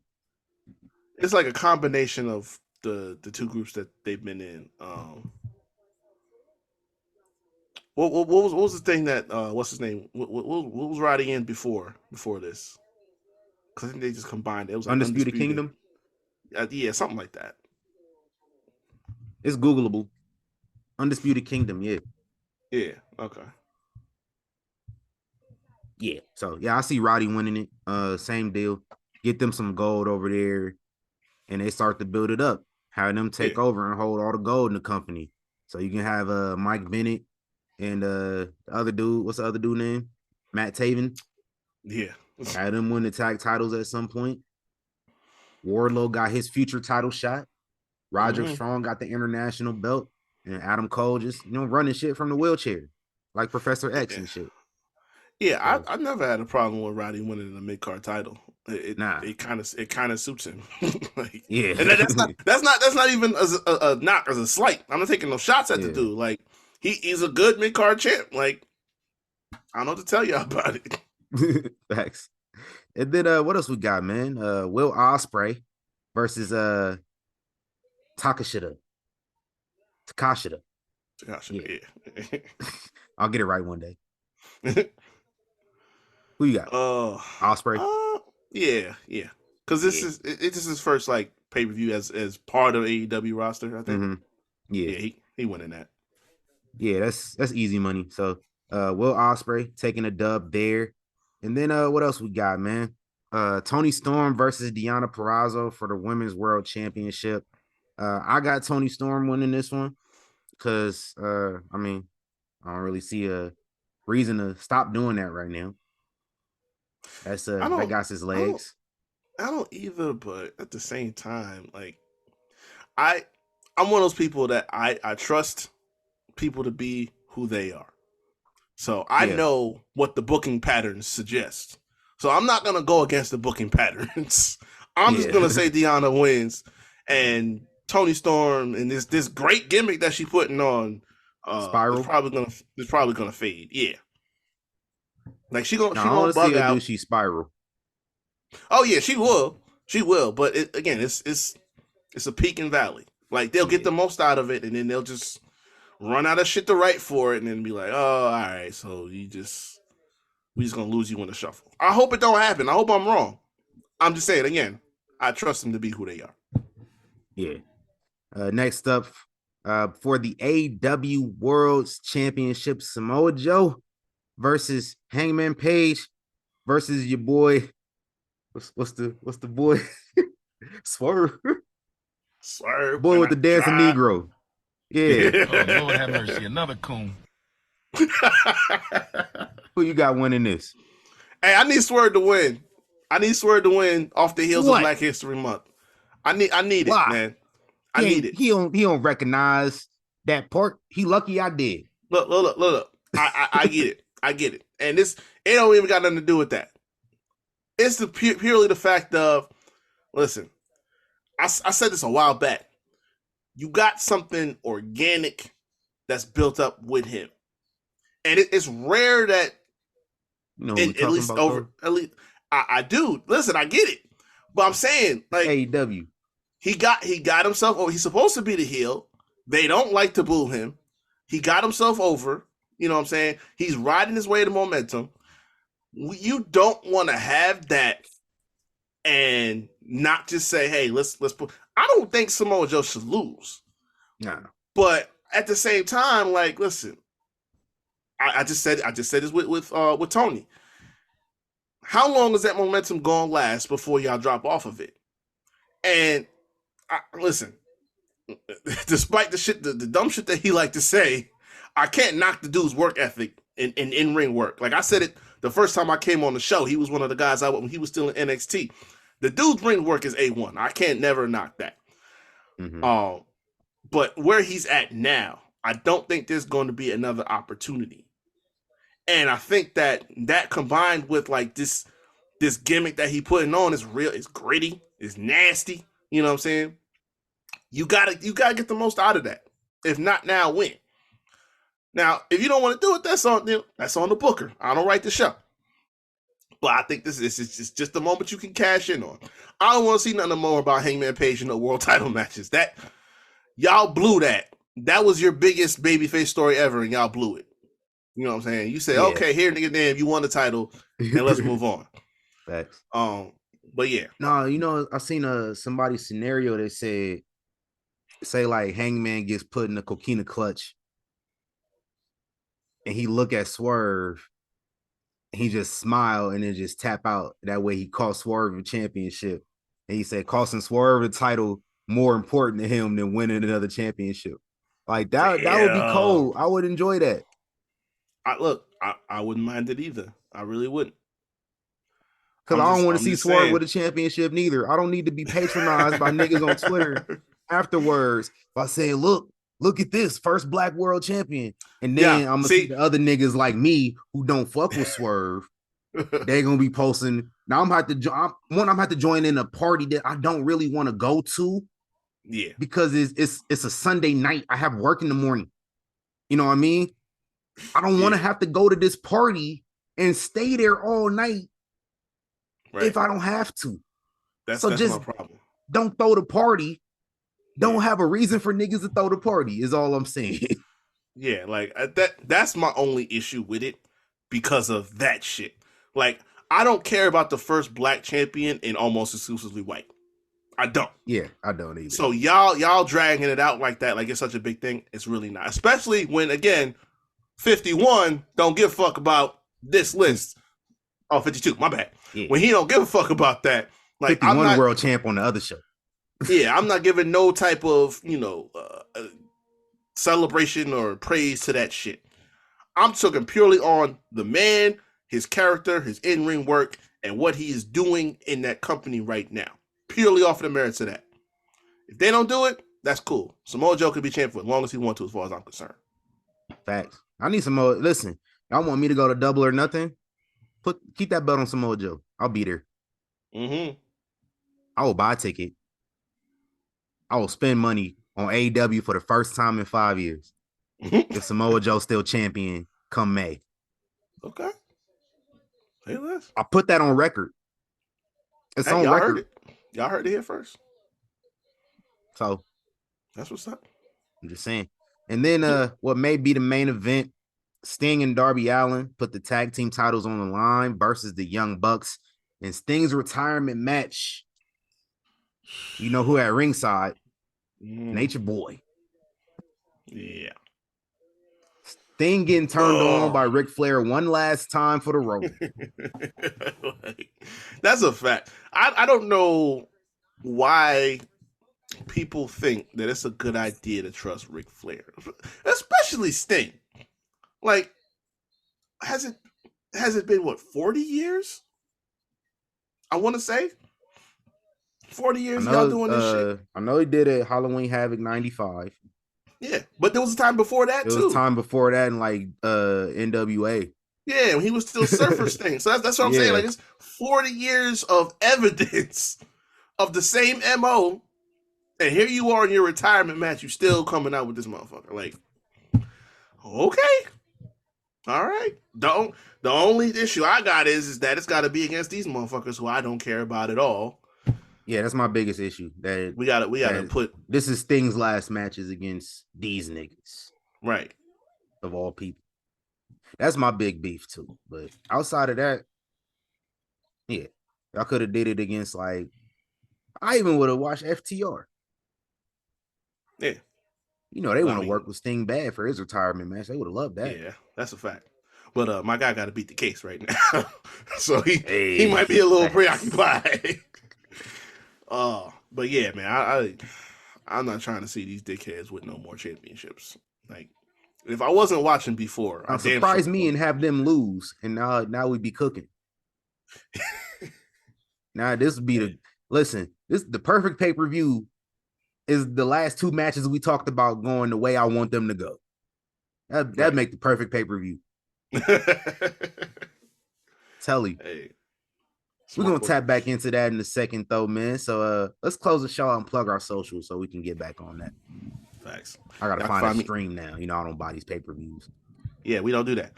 It's like a combination of the two groups that they've been in. What was the thing that what's his name? What was Roddy in before this? Because I think they just combined it. It was like Undisputed Kingdom. Yeah, something like that. It's Googleable. Undisputed Kingdom. Yeah. Yeah. Okay. Yeah. So yeah, I see Roddy winning it. Same deal. Get them some gold over there, and they start to build it up. Have them take over and hold all the gold in the company. So you can have Mike Bennett and the other dude. What's the other dude name? Matt Taven. Yeah. Had them win the tag titles at some point. Wardlow got his future title shot. Roderick Strong got the international belt. And Adam Cole just, running shit from the wheelchair, like Professor X Yeah. and shit. Yeah, So, I never had a problem with Roddy winning the mid card title. Nah. It kind of suits him. Like, Yeah. and that's not even as a knock, as a slight. I'm not taking no shots at the Yeah. dude. Like he's a good mid card champ. Like I don't know what to tell y'all about it. Facts. And then what else we got, man? Will Ospreay versus Takashita. Gosh, Yeah. yeah. I'll get it right one day. Who you got? Ospreay. Yeah. Because this is his first like pay per view as part of AEW roster. I think. Mm-hmm. Yeah. He winning that. Yeah, that's easy money. So Will Ospreay taking a dub there. And then what else we got, man? Toni Storm versus Deonna Purrazzo for the Women's World Championship. I got Toni Storm winning this one because I don't really see a reason to stop doing that right now. That's that got his legs. I don't either, but at the same time, like I'm one of those people that I trust people to be who they are. So I know what the booking patterns suggest. So I'm not gonna go against the booking patterns. I'm just gonna say Deonna wins, and Toni Storm and this great gimmick that she's putting on Spiral is probably gonna fade. Yeah, like she gonna bug out. Do she spiral? Oh yeah, she will. But it's a peak and valley. Like they'll get the most out of it, and then they'll just run out of shit to write for it, and then be like, oh, all right, so we just gonna lose you in the shuffle. I hope it don't happen. I hope I'm wrong. I'm just saying again, I trust them to be who they are. Yeah. Next up, for the AEW World Championship, Samoa Joe versus Hangman Page versus your boy. What's the boy? Swerve. Boy with the dancing Negro. Yeah. Oh, Lord have mercy. Another coon. Who you got winning this? Hey, I need Swerve to win. I need Swerve to win off the heels of Black History Month. I need it, man. I need it. He don't recognize that part. He lucky I did. Look. I get it. And this it don't even got nothing to do with that. It's purely the fact of, listen, I said this a while back. You got something organic that's built up with him. And it's rare that at least I do. Listen, I get it. But I'm saying, like, AEW. He got himself over. He's supposed to be the heel. They don't like to boo him. He got himself over. You know what I'm saying? He's riding his way to momentum. You don't want to have that and not just say, hey, let's put. I don't think Samoa Joe should lose. Nah. But at the same time, like, listen, I just said this with Tony. How long is that momentum gonna last before y'all drop off of it? And listen, despite the dumb shit that he like to say, I can't knock the dude's work ethic in ring work. Like I said it the first time I came on the show. He was one of the guys when he was still in NXT. The dude's ring work is A1. I can't never knock that. Mm-hmm. But where he's at now, I don't think there's going to be another opportunity. And I think that combined with like this gimmick that he putting on is real. It's gritty. It's nasty. You know what I'm saying? You gotta get the most out of that. If not now, when? Now, if you don't want to do it, that's on the booker. I don't write the show. But I think this is just the moment you can cash in on. I don't want to see nothing more about Hangman Page in the world title matches. That y'all blew that. That was your biggest babyface story ever, and y'all blew it. You know what I'm saying? You say, okay, here, nigga, damn, you won the title, and let's move on. Facts. But yeah. No, I seen somebody's scenario that say like Hangman gets put in a coquina clutch, and he look at Swerve, and he just smile and then just tap out. That way he cost Swerve a championship. And he said costing Swerve the title more important to him than winning another championship. Like that would be cold. I would enjoy that. I wouldn't mind it either. I really wouldn't. Because I don't want to see Swerve with a championship neither. I don't need to be patronized by niggas on Twitter afterwards by saying, look, look at this, first black world champion. And then I'm gonna see the other niggas like me who don't fuck with Swerve. They're gonna be posting. Now I'm gonna have to join in a party that I don't really want to go to. Yeah, because it's a Sunday night. I have work in the morning. You know what I mean? I don't want to have to go to this party and stay there all night if I don't have to. That's just my problem. Don't throw the party. Don't have a reason for niggas to throw the party is all I'm saying. Yeah, like that's my only issue with it because of that shit. Like, I don't care about the first black champion and almost exclusively white. I don't. Yeah, I don't either. So y'all dragging it out like that, like it's such a big thing. It's really not. Especially when, again, 51 don't give a fuck about this list. Oh, 52, my bad. Yeah. When he don't give a fuck about that. Like, 51 I'm not, world champ on the other show. Yeah, I'm not giving no type of, celebration or praise to that shit. I'm talking purely on the man, his character, his in-ring work, and what he is doing in that company right now. Purely off of the merits of that. If they don't do it, that's cool. Samoa Joe could be champion for as long as he wants to, as far as I'm concerned. Facts. I need some more. Listen, y'all want me to go to Double or Nothing? Keep that belt on Samoa Joe. I'll be there. Mm-hmm. I will buy a ticket. I will spend money on AEW for the first time in 5 years. If Samoa Joe's still champion come May. Okay. Hey, this. I put that on record. It's on y'all record. Heard it. Y'all heard it here first. So that's what's up. I'm just saying. And then what may be the main event, Sting and Darby Allin put the tag team titles on the line versus the Young Bucks. And Sting's retirement match. You know who at ringside? Nature Boy. Yeah. Sting getting turned on by Ric Flair one last time for the road. That's a fact. I don't know why people think that it's a good idea to trust Ric Flair, especially Sting. Like, has it been what, 40 years? I want to say 40 years y'all doing this shit. I know he did it Halloween Havoc 95. Yeah, but there was a time before that too. There was time before that in like NWA. Yeah, when he was still Surfer Sting. So that's what I'm saying. Like, it's 40 years of evidence of the same MO. And here you are in your retirement match. You still coming out with this motherfucker. Like, okay. All right. The only issue I got is that it's got to be against these motherfuckers who I don't care about at all. Yeah, that's my biggest issue. That we gotta put. This is Sting's last matches against these niggas, right? Of all people, that's my big beef too. But outside of that, yeah, y'all could have did it against like. I even would have watched FTR. Yeah, you know they want to work with Sting bad for his retirement match. They would have loved that. Yeah, that's a fact. But my guy got to beat the case right now, so he might be a little preoccupied. But yeah, man, I'm not trying to see these dickheads with no more championships. Like, if I wasn't watching before, I'd surprise me and have them lose, and now we'd be cooking. Now this would be the perfect pay-per-view is the last two matches we talked about going the way I want them to go. That'd make the perfect pay-per-view. Tell you. Hey. We're going to tap back into that in a second, though, man. So let's close the show out and plug our socials so we can get back on that. Facts. I got to find a stream now. You know, I don't buy these pay-per-views. Yeah, we don't do that.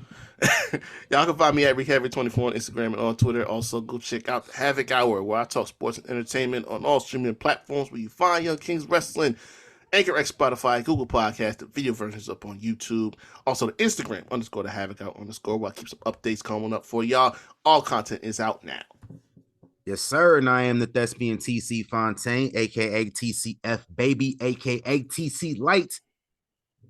Y'all can find me at RickHavoc24 on Instagram and on Twitter. Also, go check out the Havoc Hour, where I talk sports and entertainment on all streaming platforms where you find Young Kings Wrestling. Anchor X, Spotify, Google Podcast, the video versions up on YouTube. Also, the Instagram, _the Havoc Hour _ where I keep some updates coming up for y'all. All content is out now. Yes, sir. And I am the thespian TC Fontaine, aka TCF Baby, aka TC Light.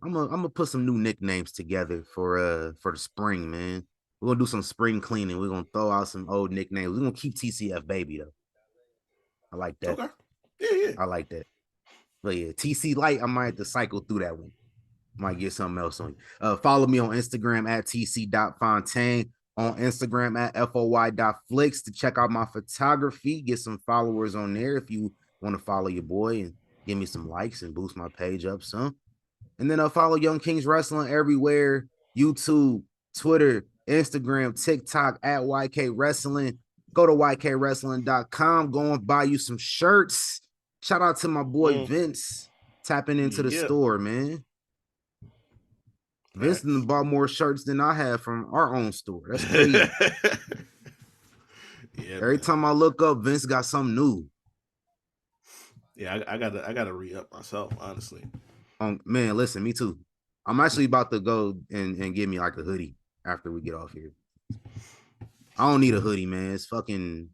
I'm gonna put some new nicknames together for the spring, man. We're gonna do some spring cleaning. We're gonna throw out some old nicknames. We're gonna keep TCF Baby though. I like that. Okay. Yeah. I like that. But yeah, TC Light, I might have to cycle through that one. Might get something else on you. Follow me on Instagram at tc.fontaine. On Instagram at foy.flix to check out my photography. Get some followers on there if you want to follow your boy and give me some likes and boost my page up some. And then follow Young Kings Wrestling everywhere: YouTube, Twitter, Instagram, TikTok at YK Wrestling. Go to YKWrestling.com. Go and buy you some shirts. Shout out to my boy Vince tapping into the store, man. Vince done bought more shirts than I have from our own store. That's crazy. Every time I look up, Vince got something new. Yeah, I gotta re-up myself, honestly. Man, listen, me too. I'm actually about to go and get me like a hoodie after we get off here. I don't need a hoodie, man. It's fucking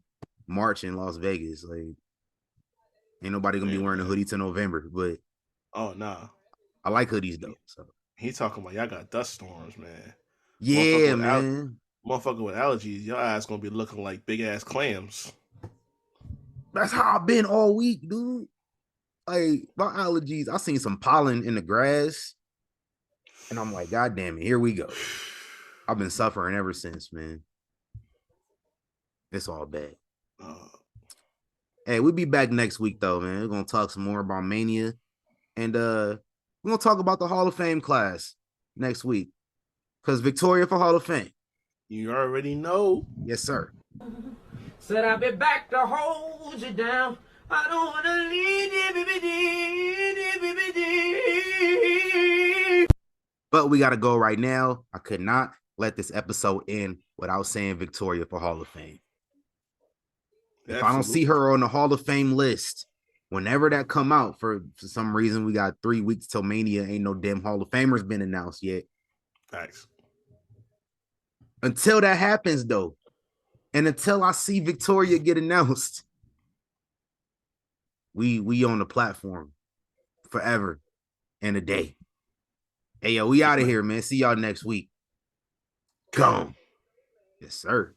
March in Las Vegas. Like, ain't nobody gonna be wearing a hoodie till November. But oh nah, I like hoodies though. So he talking about y'all got dust storms, man. Yeah, man. Motherfucker with allergies, your ass gonna be looking like big ass clams. That's how I've been all week, dude. Like, my allergies, I seen some pollen in the grass, and I'm like, God damn it, here we go. I've been suffering ever since, man. It's all bad. Hey, we'll be back next week, though, man. We're gonna talk some more about Mania, and we're gonna talk about the Hall of Fame class next week, because Victoria for Hall of Fame. You already know. Yes, sir. Said I'll be back to hold you down. I don't want to leave. But we got to go right now. I could not let this episode end without saying Victoria for Hall of Fame. If I don't see her on the Hall of Fame list, whenever that come out, for some reason, we got 3 weeks till Mania. Ain't no damn Hall of Famers been announced yet. Thanks. Until that happens, though, and until I see Victoria get announced, we on the platform forever and a day. Hey, yo, we out of here, man. See y'all next week. Gone. Yes, sir.